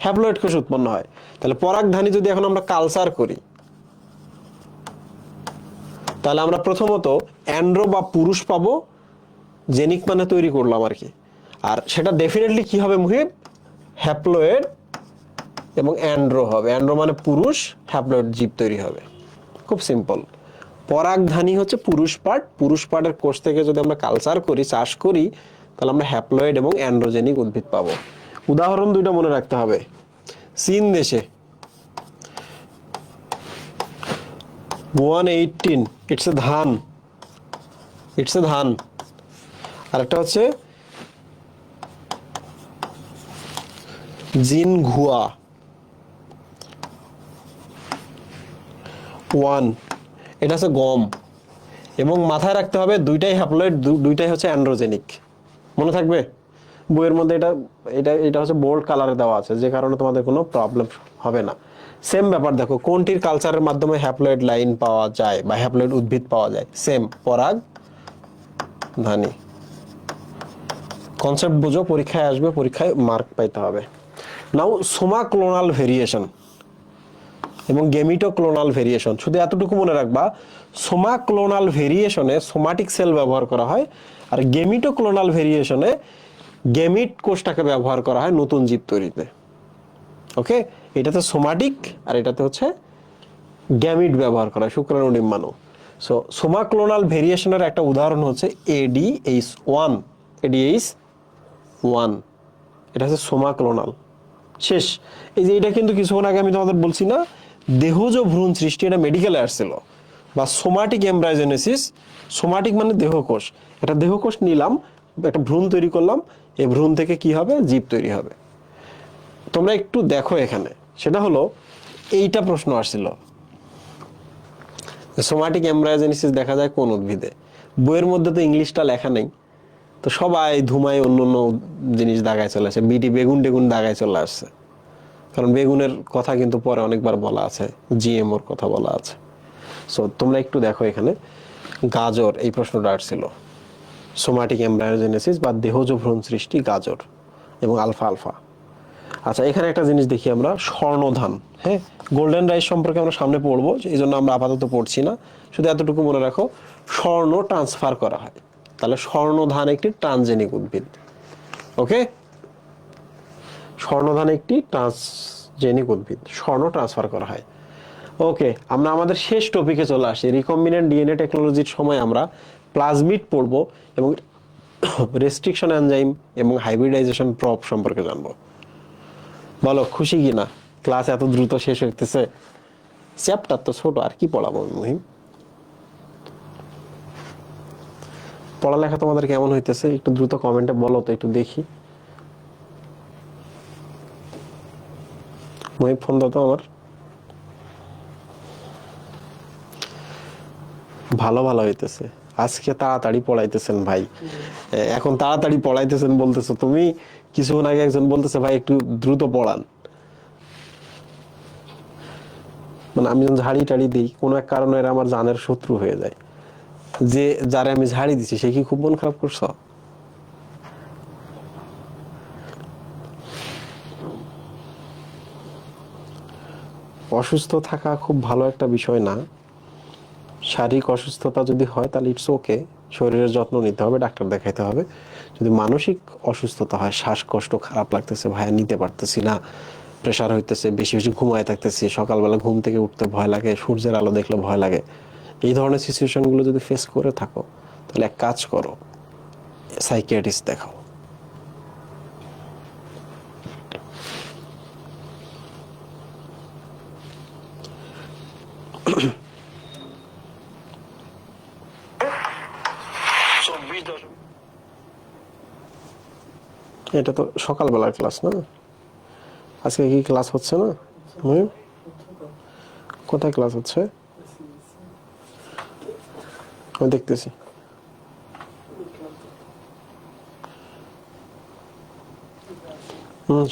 হ্যাপ্লয়েড কোষ উৎপন্ন হয়। তাহলে পরাগধানী যদি এখন আমরা কালচার করি, তাহলে আমরা প্রথমত অ্যান্ড্রো বা পুরুষ পাবো, জেনিক মানে তৈরি করলাম আর কি। আর সেটা ডেফিনেটলি কি হবে মুহিব? হ্যাপ্লয়েড এবং অ্যান্ড্রো হবে। অ্যান্ড্রো মানে পুরুষ, হ্যাপ্লয়েড জীব তৈরি হবে। খুব সিম্পল। পরাগধানী হচ্ছে পুরুষ পার্ট, পুরুষ পার্টের কোষ থেকে যদি আমরা কালচার করি, চাষ করি, তাহলে আমরা হ্যাপ্লয়েড এবং অ্যান্ড্রোজেনিক উদ্ভিদ পাবো। উদাহরণ দুইটা মনে রাখতে হবে। চীন দেশে 118, ইটস এ ধান, ইটস এ ধান। আর একটা হচ্ছে জিনঘুয়া 1, এটা হচ্ছে গম। এবং মাথায় রাখতে হবে দুইটাই হ্যাপ্লয়েড, দুইটাই হচ্ছে অ্যান্ড্রোজেনিক। মনে থাকবে? বইয়ের মধ্যে এটা এটা এটা হচ্ছে বোল্ড কালারে দেওয়া আছে, যে কারণে তোমাদের কোনো প্রবলেম হবে না। সেম ব্যাপার, দেখো কোনটির কালচারের মাধ্যমে হ্যাপ্লয়েড লাইন পাওয়া যায় বা হ্যাপ্লয়েড উদ্ভিদ পাওয়া যায়? সেম, পরাগ ধানী। কনসেপ্ট বুঝো, পরীক্ষায় আসবে, পরীক্ষায় মার্ক পাইতে হবে। নাও সোমা ক্লোনাল ভেরিয়েশন এবং গেমিটো ক্লোনাল ভেরিয়েশন, শুধু এতটুকু মনে রাখবা, সোমা ক্লোনাল ভেরিয়েশনে সোমাটিক সেল ব্যবহার করা হয়, আর গেমিটো ক্লোনাল ভেরিয়েশনে গেমিট কোষটাকে ব্যবহার করা হয় নতুন জীব তৈরিতে। ওকে, এটাতে সোমাটিক আর এটাতে হচ্ছে গ্যামিট ব্যবহার করা হয়, শুক্রাণু ডিম্বাণু। সো সোমা ক্লোনাল ভেরিয়েশনের একটা উদাহরণ হচ্ছে ADH1, ADH1, এটা হচ্ছে সোমা ক্লোনাল। শেষ। এই যে এটা কিন্তু কিছুক্ষণ আগে আমি তোমাদের বলছি না, দেহজ ভ্রূণ সৃষ্টি, এটা মেডিকেলে আসছিল, বা সোমাটিক এমব্রায়োজেনেসিস। সোমাটিক মানে দেহকোষ। একটা দেহকোষ নিলাম, একটা ভ্রূণ তৈরি করলাম, এই ভ্রূণ থেকে কি হবে? জীব তৈরি হবে। তোমরা একটু দেখো এখানে, সেটা হলো এইটা প্রশ্ন আসছিল, সোমাটিক এমব্রায়োজেনেসিস দেখা যায় কোন উদ্ভিদে? বইয়ের মধ্যে তো ইংলিশটা লেখা নেই, তো সবাই ধুমায় অন্য অন্য জিনিস দাগায় চলে আসে, বিটি বেগুন টেগুন দাগায় চলে আসছে। কারণ বেগুনের কথা কিন্তু পরে অনেকবার বলা আছে, জিএমওর কথা বলা আছে। সো তোমরা একটু দেখো এখানে গাজর, এই প্রশ্নটা আসছিল, সোমাটিক এমব্রায়োজেনেসিস বা দেহজ ভ্রূণ সৃষ্টি গাজর এবং আলফা আলফা। আচ্ছা, এখানে একটা জিনিস দেখি আমরা, স্বর্ণধান। হ্যাঁ, গোল্ডেন রাইস সম্পর্কে আমরা সামনে পড়বো, এই জন্য আমরা আপাতত পড়ছি না, শুধু এতটুকু মনে রাখো, স্বর্ণ ট্রান্সফার করা হয়। তাহলে স্বর্ণধান একটি ট্রান্সজেনিক উদ্ভিদ। ওকে, স্বর্ণধান একটি ট্রান্সজেনিক উদ্ভিদ, স্বর্ণ ট্রান্সফার করা হয়। ওকে, আমরা আমাদের শেষ টপিকে চলে আসি। রিকম্বিনেন্ট ডিএনএ টেকনোলজির সময় আমরা প্লাজমিড পড়বো এবং রেস্ট্রিকশন এনজাইম এবং হাইব্রিডাইজেশন প্রপ সম্পর্কে জানবো। বলো খুশি কি না? ক্লাস এত দ্রুত শেষ হইতেছে, চ্যাপ্টার তো ছোট, আর কি পড়াবো মুহিম। পড়ালেখা তোমাদের কেমন হইতেছে একটু দ্রুত কমেন্টে বলো তো, একটু দেখি। মুহিম ফোন দাও তো আমার। ভালো ভালো হইতেছে, আজকে তাড়াতাড়ি পড়াইতেছেন ভাই। এখন তাড়াতাড়ি পড়াইতেছেন বলতেছো তুমি, কিছুক্ষণ আগে একজন বলতেছে ভাই একটু দ্রুত পড়ান। মানে আমি যখন ঝাড়ি টাড়ি দিই, কোনো এক কারণে এরা আমার জানের শত্রু হয়ে যায়, যে যারে আমি ঝাড়ি দিছি সে কি খুব মন খারাপ করছ? অসুস্থ থাকা খুব ভালো একটা বিষয় না। শারীরিক অসুস্থতা যদি হয় তাহলে ইটস ওকে, শরীরের যত্ন নিতে হবে, ডাক্তার দেখাইতে হবে। যদি মানসিক অসুস্থতা হয়, শ্বাসকষ্ট, খারাপ লাগতেছে, ভাইয়া নিতে পারতেছি না, প্রেশার হইতেছে, বেশি বেশি ঘুমায় থাকতেছি, সকালবেলা ঘুম থেকে উঠতে ভয় লাগে, সূর্যের আলো দেখলে ভয় লাগে, এই ধরনের সিচুয়েশনগুলো যদি ফেস করে থাকো, তাহলে এক কাজ করো, সাইকিয়াট্রিস্ট দেখাও। এটা তো সকালবেলার ক্লাস না, আজকে কি ক্লাস হচ্ছে না? কোথায় ক্লাস হচ্ছে আমি দেখতেছি।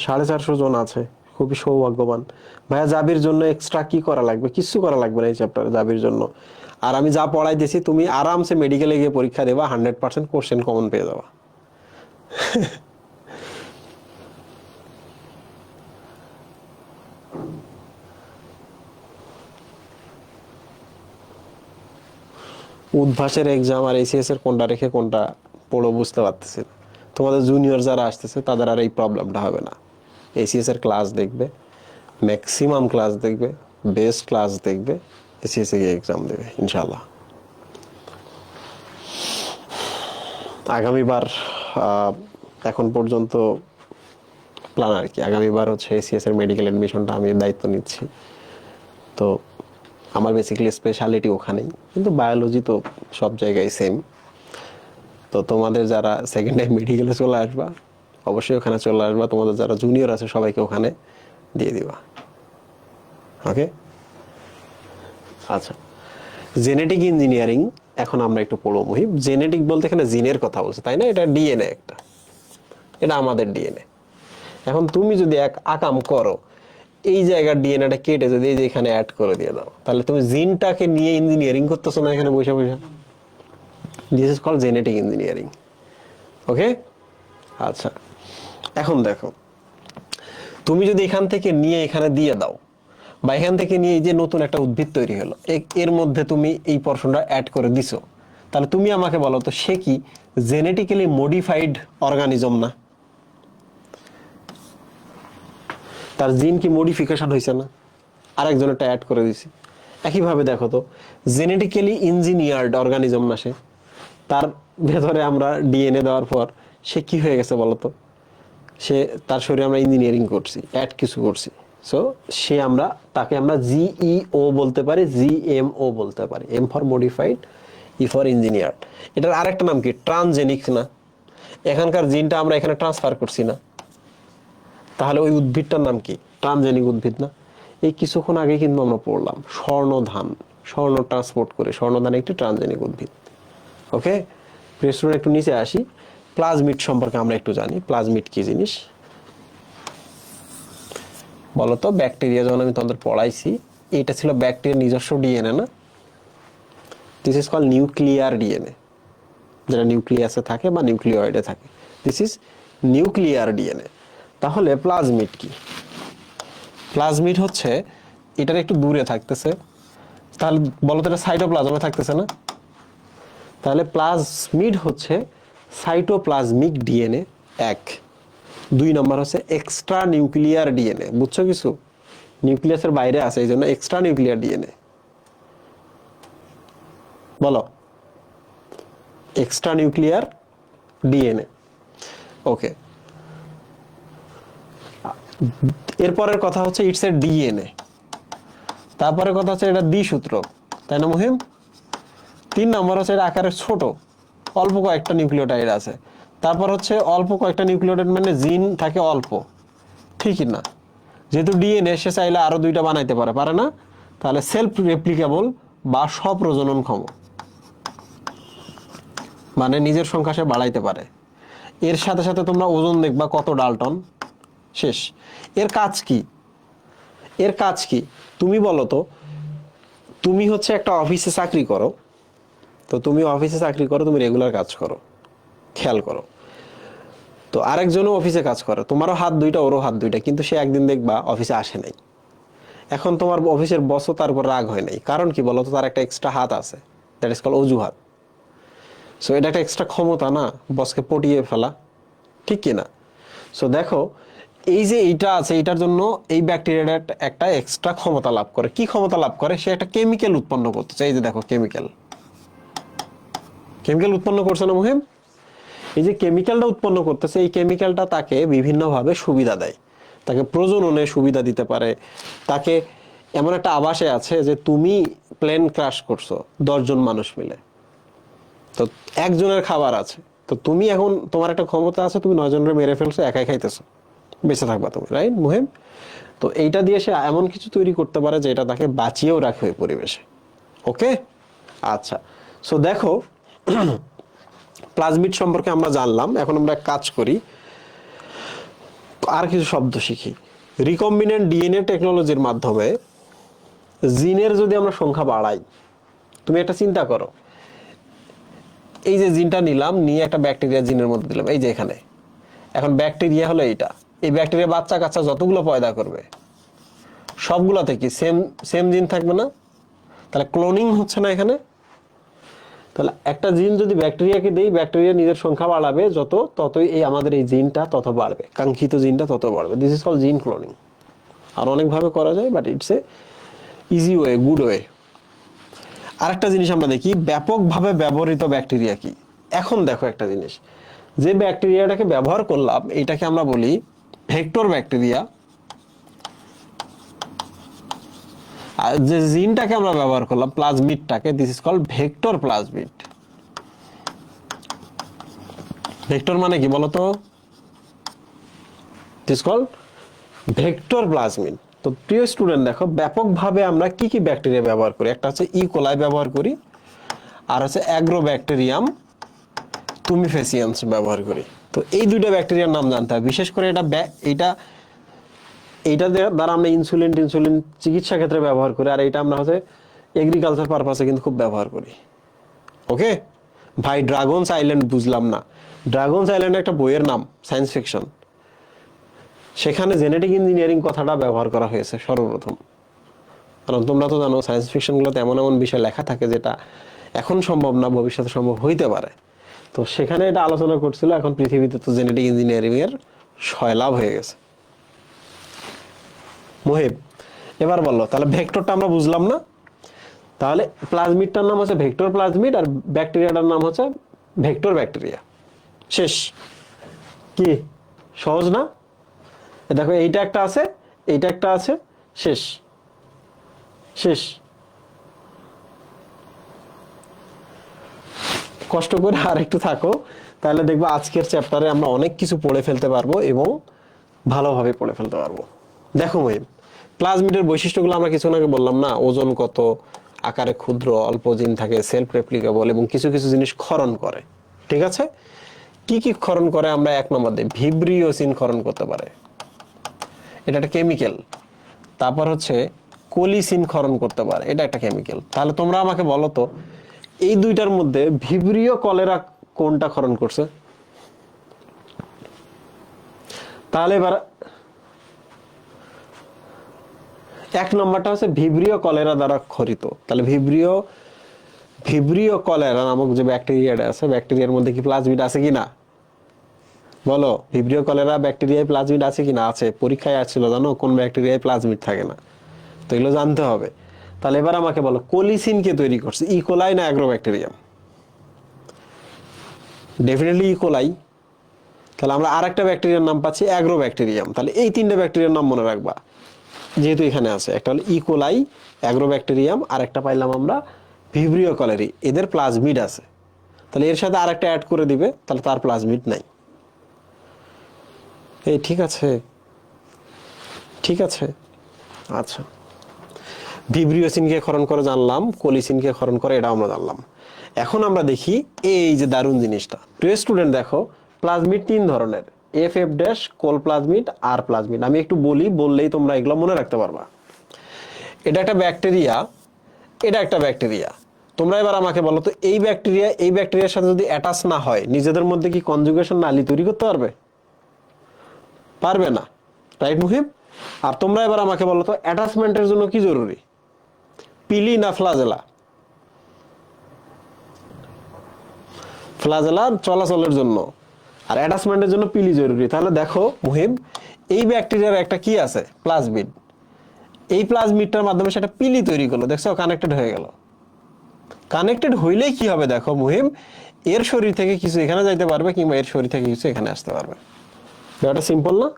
450 জন আছে, খুবই সৌভাগ্যবান। ভাইয়া জাবির জন্য এক্সট্রা কি করা লাগবে? কিছু করা লাগবে না এই চ্যাপ্টারে জাবির জন্য। আর আমি যা পড়াইতেছি তুমি আরামসে মেডিকেলে গিয়ে পরীক্ষা দেবা, 100% কোশ্চেন কমন পেয়ে যাবা। উদ্ভাসের এক্সাম আর এসিএস এর কোনটা রেখে কোনটা পড়ো বুঝতে পারতেছি না। তোমাদের জুনিয়র যারা আসতেছে তাদের আর এই প্রবলেমটা হবে না। এসিএস এর ক্লাস দেখবে, ম্যাক্সিমাম ক্লাস দেখবে, বেস্ট ক্লাস দেখবে, এসিএস এ গিয়ে এক্সাম দেবে ইনশাআল্লাহ। আগামীবার এখন পর্যন্ত প্ল্যান আর কি, আগামীবার হচ্ছে এসিএস এর মেডিকেল এডমিশনটা আমি দায়িত্ব নিচ্ছি। তো আমার বেসিক্যালি স্পেশালিটি ওখানেই, কিন্তু বায়োলজি তো সব জায়গায় সেম। তো তোমাদের যারা সেকেন্ড টাইম মেডিকেলে চলে আসবা, অবশ্যই ওখানে চলে আসবা, তোমাদের যারা জুনিয়র আছে সবাইকে ওখানে দিয়ে দিবা। ওকে, আচ্ছা, জেনেটিক ইঞ্জিনিয়ারিং এখন আমরা একটু পড়বো মুহিব। জেনেটিক বলতে এখানে জিনের কথা বলছে, তাই না? এটা ডিএনএ, একটা, এটা আমাদের ডিএনএ। এখন তুমি যদি এক আকাম করো, এই জায়গার ডিএনএটা কেটে যদি এই যে এখানে অ্যাড করে দিয়ে দাও, তাহলে তুমি জিনটাকে নিয়ে ইঞ্জিনিয়ারিং করতেছো না এখানে বসে বসে। This is called genetic engineering. Okay, আচ্ছা, এখন দেখো, তুমি যদি এখান থেকে নিয়ে এখানে দিয়ে দাও, বা এখান থেকে নিয়ে এই যে নতুন একটা উদ্ভিদ তৈরি হলো, এর মধ্যে তুমি এই পোরশনটা অ্যাড করে দিছো, তাহলে তুমি আমাকে বলো তো সে কি জেনেটিক্যালি মডিফাইড অর্গানিজম না? তার জিন কি মডিফিকেশন হয়েছে না? আরেকজনেরটা অ্যাড করে দিছি। একইভাবে দেখো তো, জেনেটিক্যালি ইঞ্জিনিয়ার্ড অর্গানিজম না সে? তার ভেতরে আমরা ডিএনএ দেওয়ার পর সে কি হয়ে গেছে বলতো? সে, তার শরীরে আমরা ইঞ্জিনিয়ারিং করছি, অ্যাড কিছু করছি। সো সে, আমরা তাকে আমরা জিইও বলতে পারি, জিএমও বলতে পারি, M for modified, E for engineered. এটার আরেকটা নাম কি? ট্রান্সজেনিক না? এখানকার জিনটা আমরা এখানে ট্রান্সফার করছি না? তাহলে ওই উদ্ভিদটার নাম কি? ট্রান্সজেনিক উদ্ভিদ না? এই কিছুক্ষণ আগে কিন্তু আমরা পড়লাম স্বর্ণধান, স্বর্ণ ট্রান্সপোর্ট করে, স্বর্ণধান একটি ট্রান্সজেনিক উদ্ভিদ। ওকে, প্রেসরুন একটু নিচে আসি, প্লাজমিড সম্পর্কে আমরা একটু জানি। প্লাজমিড কি জিনিস? বলতো ব্যাকটেরিয়া যখন আমি তোমাদের পড়াইছি, এটা ছিল ব্যাকটেরিয়ার নিজস্ব ডিএনএ না? This is call nuclear DNA, যেটা নিউক্লিয়াসে থাকে বা নিউক্লিওয়েডে থাকে। This is nuclear DNA. তাহলে প্লাজমিড কি? প্লাজমিড হচ্ছে এটার একটু দূরে থাকতেছে, তাহলে বলতো এটা সাইটোপ্লাজমে থাকতেছে না? তাহলে প্লাজমিড হচ্ছে সাইটোপ্লাজমিক ডিএনএ এক। 2 নম্বর হচ্ছে এক্সট্রা নিউক্লিয়ার ডিএনএ। বুঝছো কিছু? নিউক্লিয়াসের বাইরে আছে, এই জন্য এক্সট্রা নিউক্লিয়ার ডিএনএ। বলো, এক্সট্রা নিউক্লিয়ার ডিএনএ। ওকে, এরপরের কথা হচ্ছে ইটস এ ডিএনএ। তারপরে কথা হচ্ছে এটা দ্বিসূত্র, তাই না মুহিম? 3 নম্বর হচ্ছে এটা আকারে ছোট, অল্প কয়েকটা নিউক্লিওটাইড আছে। তারপর হচ্ছে অল্প কয়েকটা নিউক্লিওটাইড মানে জিন থাকে অল্প, ঠিকই না? যেহেতু ডিএনএ, সে চাইলে আরো 2টা বানাইতে পারে, পারে না? তাহলে সেলফ রেপ্লিকেবল বা স্বপ্রজননক্ষম, মানে নিজের সংখ্যা সে বাড়াইতে পারে। এর সাথে সাথে তোমরা ওজন দেখবা কত ডালটন। শেষ। এর কাজ কি? এর কাজ কি তুমি বলো তো? তুমি হচ্ছে একটা অফিসে চাকরি করো, তো তুমি অফিসে চাকরি করো, তুমি রেগুলার কাজ করো, খেয়াল করো। তো আরেকজনও অফিসে কাজ করে, তোমারও হাত 2টা, ওরও হাত 2টা, কিন্তু সে একদিন দেখবা অফিসে আসে নাই। এখন তোমার অফিসের বসও তার উপর রাগ হয় নাই, কারণ কি বলতো? তার একটা এক্সট্রা হাত আছে, দ্যাট ইজ কল অজুহাত। সো এটা একটা এক্সট্রা ক্ষমতা না, বসকে পটিয়ে ফেলা, ঠিক কি না? সো দেখো, এই যে এইটা আছে, এটার জন্য এই ব্যাকটেরিয়াটা একটা এক্সট্রা ক্ষমতা লাভ করে। কি ক্ষমতা লাভ করে? সে একটা কেমিক্যাল উৎপন্ন করতে চায়। এই যে দেখো, কেমিক্যাল উৎপন্ন করছে না মুহিম? এই যে কেমিক্যালটা উৎপন্ন করতেছে, এই কেমিক্যালটা তাকে বিভিন্নভাবে সুবিধা দেয়। তাকে প্রজননে সুবিধা দিতে পারে, তাকে এমন একটা আভাসে আছে যে তুমি প্লেন ক্র্যাশ করছো 10 জন মানুষ মিলে, তো একজনের খাবার আছে, তো তুমি এখন তোমার একটা ক্ষমতা আছে, তুমি 9 জনের মেরে ফেলছো, একাই খাইতেছো, বেঁচে থাকবা তুমি, রাইট মুহিম? তো এইটা দিয়ে সে এমন কিছু তৈরি করতে পারে যে এটা তাকে বাঁচিয়েও রাখে ওই পরিবেশে। ওকে, আচ্ছা। সো দেখো, প্লাজমিড সম্পর্কে আমরা জানলাম। এখন আমরা কাজ করি, আর কিছু শব্দ শিখি। রিকম্বিনেন্ট ডিএনএ টেকনোলজির মাধ্যমে জিনের যদি আমরা সংখ্যা বাড়াই, তুমি একটা চিন্তা করো, এই যে জিনটা নিলাম, নিয়ে একটা ব্যাকটেরিয়া জিনের মধ্যে দিলাম, এই যে এখানে। এখন ব্যাকটেরিয়া হলো এইটা, এই ব্যাকটেরিয়া বাচ্চা কাচ্চা যতগুলো পয়দা করবে সবগুলোতে কি সেম সেম জিন থাকবে না? তাহলে ক্লোনিং হচ্ছে না এখানে? তাহলে একটা জিন যদি ব্যাকটেরিয়াকে দেই, ব্যাকটেরিয়া নিজের সংখ্যা বাড়াবে যত, ততই এই আমাদের এই জিনটা তত বাড়বে, কাঙ্ক্ষিত জিনটা তত বাড়বে। দিস ইজ কল জিন ক্লোনিং। আর অনেকভাবে করা যায়, but it's a easy way, good way. আরেকটা জিনিস আমরা দেখি, ব্যাপকভাবে ব্যবহৃত ব্যাকটেরিয়া কি। এখন দেখো একটা জিনিস, যে ব্যাকটেরিয়াটাকে ব্যবহার করলাম, এটাকে আমরা বলি ভেক্টর ব্যাকটেরিয়া। আর যে জিনটাকে আমরা ব্যবহার করলাম, প্লাজমিডটাকে, this is call vector plasmid. Vector মানে কি বলতো? This call vector plasmid. তো প্রিয় স্টুডেন্ট, দেখো ব্যাপকভাবে আমরা কি কি ব্যাকটেরিয়া ব্যবহার করি। একটা হচ্ছে ইকোলাই ব্যবহার করি, আর হচ্ছে অ্যাগ্রোব্যাকটেরিয়াম তুমিফেসিয়ান্স ব্যবহার করি। তো এই 2টা ব্যাকটেরিয়ার নাম জানতে হবে। বিশেষ করে এইটা দ্বারা আমরা ইনসুলিন চিকিৎসা ক্ষেত্রে ব্যবহার করি, আর এটা আমরা হচ্ছে এগ্রিকালচার পারপাসে কিন্তু খুব ব্যবহার করি। ওকে ভাই, ড্রাগনস আইল্যান্ড বুঝলাম না। ড্রাগনস আইল্যান্ড একটা বইয়ের নাম, সায়েন্স ফিকশন। সেখানে জেনেটিক ইঞ্জিনিয়ারিং কথাটা ব্যবহার করা হয়েছে সর্বপ্রথম। কারণ তোমরা তো জানো, সায়েন্স ফিকশনগুলোতে এমন এমন বিষয় লেখা থাকে যেটা এখন সম্ভব না, ভবিষ্যতে সম্ভব হইতে পারে। তো সেখানে এটা আলোচনা করছিল। এখন পৃথিবীতে তো জেনেটিক ইঞ্জিনিয়ারিং এর সয়লাভ হয়ে গেছে। মুহিব, এবার বললো, তাহলে ভেক্টরটা আমরা বুঝলাম না? তাহলে প্লাজমিডটার নাম হচ্ছে ভেক্টর প্লাজমিড, আর ব্যাকটেরিয়াটার নাম হচ্ছে ভেক্টর ব্যাকটেরিয়া। শেষ। কি সহজ না? দেখো, এইটা একটা আছে, এইটা একটা আছে, শেষ। শেষ। কষ্ট করে আর একটু থাকো, তাহলে দেখবো আজকের চ্যাপ্টারে আমরা অনেক কিছু পড়ে ফেলতে পারবো এবং ভালোভাবে পড়ে ফেলতে পারবো। দেখো মহিম, প্লাজমিডের বৈশিষ্ট্যগুলো আমরা কিছু আগে বললাম না? ওজন কত, আকারে ক্ষুদ্র, অল্প জিন থাকে, সেলফ রেপ্লিকেবল, এবং কিছু কিছু জিনিস ক্ষরণ করে। ঠিক আছে, কি কি ক্ষরণ করে? আমরা 1 নম্বর দিই, ভিব্রিওসিন ক্ষরণ করতে পারে। এটা একটা কেমিক্যাল, তারপর হচ্ছে কোলিসিন ক্ষরণ করতে পারে, এটা একটা কেমিক্যাল। তাহলে তোমরা আমাকে বলো তো এই দুইটার মধ্যে ভিব্রিও কলেরা কোনটা ক্ষরণ করছে? তাহলে এবার এক নম্বরটা হচ্ছে ভিব্রিও কলেরা দ্বারা ক্ষরিত। তাহলে ভিব্রিও কলেরা নামক যে ব্যাকটেরিয়াটা আছে, ব্যাকটেরিয়ার মধ্যে কি প্লাজমিড আছে কিনা বলো? ভিব্রিও কলেরা ব্যাকটেরিয়ায় প্লাজমিড আছে কিনা? আছে, পরীক্ষায় আসছিল জানো কোন ব্যাকটেরিয়ায় প্লাজমিড থাকে না, তো এগুলো জানতে হবে। তাহলে এবার আমাকে বলো কোলিসিন কে তৈরি করছে, ইকোলাই না অ্যাগ্রোব্যাকটেরিয়াম? Definitely E. coli. তাহলে আমরা আরেকটা ব্যাকটেরিয়ার নাম পাচ্ছি অ্যাগ্রোব্যাকটেরিয়াম। তাহলে এই তিনটে ব্যাকটেরিয়ার নাম মনে রাখবা যেহেতু এখানে আছে। একটা হলো ইকোলাই, অ্যাগ্রোব্যাকটেরিয়াম, আর একটা পাইলাম আমরা ভিব্রিও কলেরি, এদের প্লাজমিড আছে। তাহলে এর সাথে আরেকটা অ্যাড করে দিবে, তাহলে তার প্লাজমিড নাই। এই ঠিক আছে, ঠিক আছে। আচ্ছা, ভিব্রিওসিনকে ক্ষরণ করে জানলাম, কোলিসিনকে ক্ষরণ করে এটা আমরা জানলাম। এখন আমরা দেখি এই যে দারুণ জিনিসটা। প্রিয় স্টুডেন্ট দেখো, প্লাজমিড তিন ধরনের, এফ এফ ড্যাশ, কোল প্লাজমিড, আর প্লাজমিড। আমি একটু বলি, বললেই তোমরা এগুলো মনে রাখতে পারবা। এটা একটা ব্যাকটেরিয়া, এটা একটা ব্যাকটেরিয়া। তোমরা এবার আমাকে বলো তো এই ব্যাকটেরিয়ার সাথে যদি অ্যাটাচ না হয়, নিজেদের মধ্যে কি কনজুগেশন নালি তৈরি করতে পারবে? পারবে না, রাইট মুহিব? আর তোমরা এবার আমাকে বলো তো অ্যাটাচমেন্টের জন্য কি জরুরি, পিলি না ফ্লাজেলা? ফ্লাজেলা চলাচলের জন্য, আর অ্যাটাচমেন্টের জন্য পিলি জরুরি। তাহলে দেখো মুহিব, এই ব্যাকটেরিয়ার একটা কি আছে, প্লাজমিড। এই প্লাজমিডটার মাধ্যমে সেটা পিলি তৈরি করলো, দেখছো কানেক্টেড হয়ে গেল। কানেক্টেড হইলেই কি হবে দেখো মুহিব, এর শরীর থেকে কিছু এখানে যাইতে পারবে, কিংবা এর শরীর থেকে কিছু এখানে আসতে পারবে। ব্যাপারটা সিম্পল না?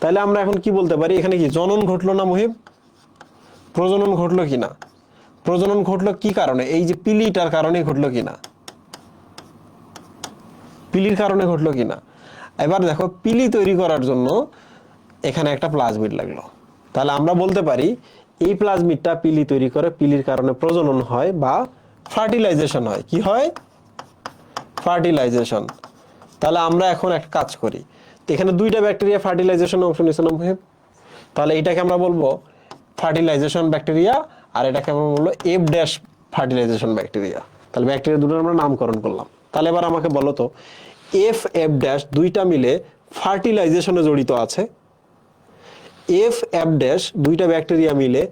তাহলে আমরা এখন কি বলতে পারি, এখানে কি জনন ঘটলো না মুহিব? প্রজনন ঘটলো কিনা? প্রজনন ঘটলো কি কারণে? এই যে পিলিটার কারণে ঘটলো কিনা? পিলির কারণে ঘটলো কিনা? এবার দেখো পিলি তৈরি করার জন্য এখানে একটা প্লাজমিড লাগলো। তাহলে আমরা বলতে পারি এই প্লাজমিডটা পিলি তৈরি করে, পিলির কারণে প্রজনন হয় বা ফার্টিলাইজেশন হয়। কি হয়? ফার্টিলাইজেশন। তাহলে আমরা এখন একটা কাজ করি, এখানে দুইটা ব্যাকটেরিয়া ফার্টিলাইজেশন অংশ নিয়েছে না মুহিব? তাহলে এটাকে আমরা বলবো ফার্টিলাইজেশন ব্যাকটেরিয়া, আর এটাকে আমরা বলবো এফ ড্যাশ ফার্টিলাইজেশন ব্যাকটেরিয়া। তাহলে ব্যাকটেরিয়া দুটোর আমরা নামকরণ করলাম। তাহলে এবার আমাকে বলো তো এফ এফ ড্যাশ দুইটা মিলে ফার্টিলাইজেশনে জড়িত আছে, এফ এফ ড্যাশ দুইটা ব্যাকটেরিয়া মিলে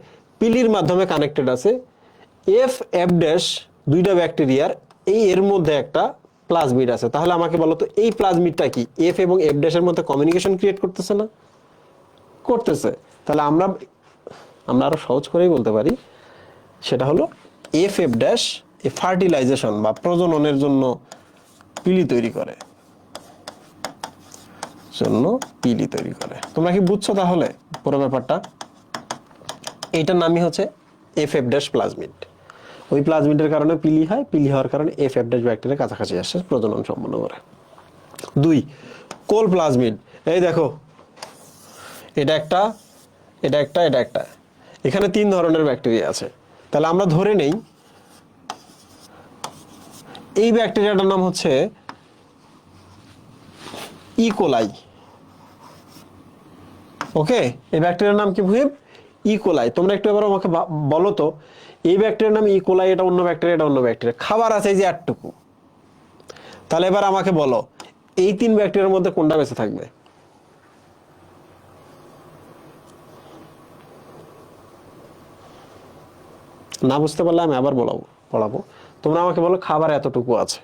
পিলির মাধ্যমে কানেক্টেড আছে, এফ এফ ড্যাশ দুইটা ব্যাকটেরিয়ার এই এর মধ্যে একটা প্লাজমিড আছে। তাহলে আমাকে বলো তো এই প্লাজমিডটা কি এফ এবং এফ ড্যাশের মধ্যে কমিউনিকেশন ক্রিয়েট করতেছে না? করতেছে। তাহলে আমরা আরো সহজ করেই বলতে পারি, সেটা হলো F F dash A fertilisation বা প্রজননের জন্য পিলি তৈরি করে, পিলি তৈরি করে। তোমরা কি বুঝছো তাহলে পুরো ব্যাপারটা? এইটার নামই হচ্ছে এফ এফ ড্যাশ প্লাজমিড। ওই প্লাজমিডের কারণে পিলি হয়, পিলি হওয়ার কারণে এফ এফ ড্যাশ ব্যাকটেরিয়া কাছাকাছি আসে, প্রজনন সম্পন্ন করে। দুই, কোল প্লাজমিড। এই দেখো, এটা একটা, এটা একটা, এটা একটা, এখানে তিন ধরনের ব্যাকটেরিয়া আছে। তাহলে আমরা ধরে নেই এই ব্যাকটেরিয়াটার নাম হচ্ছে ইকোলাই। ওকে, এই ব্যাকটেরিয়ার নাম কি ভুইব? ইকোলাই। তোমরা একটু এবার আমাকে বলো তো এই ব্যাকটেরিয়ার নাম ইকোলাই, এটা অন্য ব্যাকটেরিয়া, এটা অন্য ব্যাকটেরিয়া, খাবার আছে এই যে একটুকু। তাহলে এবার আমাকে বলো এই তিন ব্যাকটেরিয়ার মধ্যে কোনটা বেঁচে থাকবে? না বুঝতে পারলে আমি আবার পড়াবো। তোমরা আমাকে বলো খাবার এতটুকু আছে,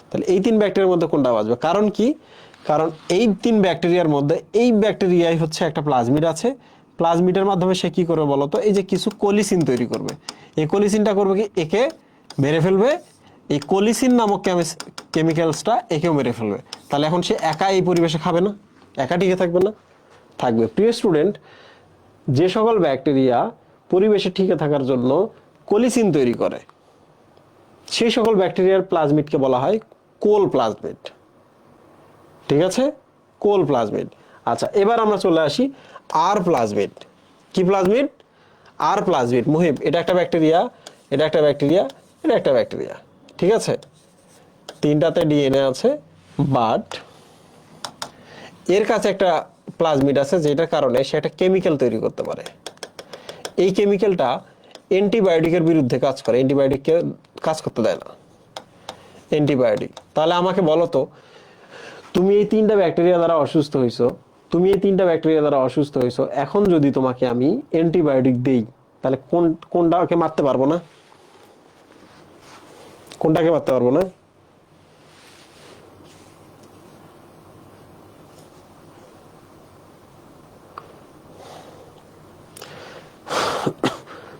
তাহলে এই তিন ব্যাকটেরিয়ার মধ্যে কোনটা বাঁচবে? কারণ কি? কারণ এই তিন ব্যাকটেরিয়ার মধ্যে এই ব্যাকটেরিয়ায় হচ্ছে একটা প্লাজমিড আছে, প্লাজমিডের মাধ্যমে সে কি করবে বলতো, এই যে কিছু কোলিসিন তৈরি করবে। এই কোলিসিনটা করবে কি, একে মেরে ফেলবে। এই কোলিসিন নামক কেমিক্যালসটা একেও মেরে ফেলবে। তাহলে এখন সে একা এই পরিবেশে খাবে না, একা টিকে থাকবে না, থাকবে। প্রিয় স্টুডেন্ট, যে সকল ব্যাকটেরিয়া পরিবেশে টিকে থাকার জন্য কোলিসিন তৈরি করে, সেই সকল ব্যাকটেরিয়ার প্লাজমিডকে বলা হয় কোল প্লাজমিড। ঠিক আছে, কোল প্লাজমিড। আচ্ছা, এবার আমরা চলে আসি আর প্লাজমিড। কি প্লাজমিড? আর প্লাজমিড। মুহিব, এটা একটা ব্যাকটেরিয়া, এটা একটা ব্যাকটেরিয়া, এটা একটা ব্যাকটেরিয়া। ঠিক আছে, তিনটাতে ডিএনএ আছে, বাট এর কাছে একটা প্লাজমিড আছে যেটার কারণে সে একটা কেমিক্যাল তৈরি করতে পারে। এই কেমিক্যালটা অ্যান্টিবায়োটিকের বিরুদ্ধে কাজ করে, অ্যান্টিবায়োটিককে কাজ করতে দেয় না অ্যান্টিবায়োটিক। তাহলে আমাকে বলো তো, তুমি এই তিনটা ব্যাকটেরিয়া দ্বারা অসুস্থ হয়েছো, এখন যদি তোমাকে আমি অ্যান্টিবায়োটিক দেই তাহলে কোনটাকে মারতে পারবো না? কোনটাকে মারতে পারবো না?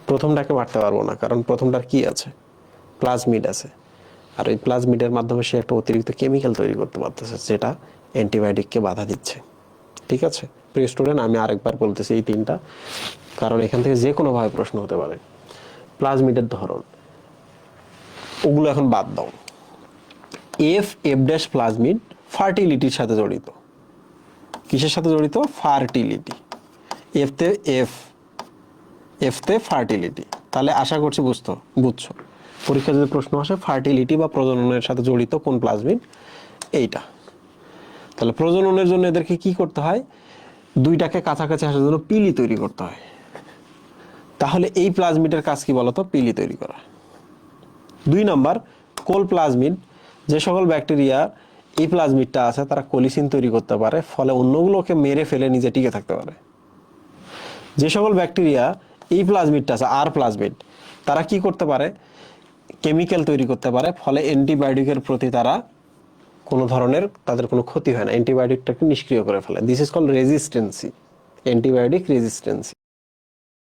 প্রথমটাকে মারতে পারবো না, কারণ প্রথমটার কি আছে? প্লাজমিড আছে। আর ওই প্লাজমিডের মাধ্যমে সে একটা অতিরিক্ত কেমিক্যাল তৈরি করতে পারতেছে যেটা অ্যান্টিবায়োটিককে বাধা দিচ্ছে। ঠিক আছে প্রিয় স্টুডেন্ট, আমি আরেকবার বলতেছি এই তিনটা, কারণ এখান থেকে যে কোনো ভাবে প্রশ্ন হতে পারে। প্লাজমিডের ধরন ওগুলো এখন বাদ দাও। এফ ড্যাশ প্লাজমিড ফার্টিলিটির সাথে জড়িত। কিসের সাথে জড়িত? ফার্টিলিটি। এফতে ফার্টিলিটি। তাহলে আশা করছি বুঝছো। পরীক্ষা যদি প্রশ্ন আসে ফার্টিলিটি বা প্রজননের সাথে জড়িত কোন প্লাজমিড, এইটা। তাহলে প্রজননের জন্য এদেরকে কি করতে হয়? দুইটাকে কাছাকাছি আসার জন্য পিলি তৈরি করতে হয়। তাহলে এই প্লাজমিডের কাজ কি বলতো? পিলি তৈরি করা। 2 নাম্বার, কোল প্লাজমিড। যে সকল ব্যাকটেরিয়া এই প্লাজমিডটা আছে তারা কোলিসিন তৈরি করতে পারে, ফলে অন্যগুলোকে মেরে ফেলে নিজে টিকে থাকতে পারে। যে সকল ব্যাকটেরিয়া এই প্লাজমিডটা আছে আর প্লাজমিড, তারা কি করতে পারে? কেমিক্যাল তৈরি করতে পারে, ফলে অ্যান্টিবায়োটিকের প্রতি তারা কোনো ধরনের তাদের কোনো ক্ষতি হয় না, অ্যান্টিবায়োটিকটাকে নিষ্ক্রিয় করে ফেলে। This is called resistancy, antibiotic রেজিস্টেন্সি।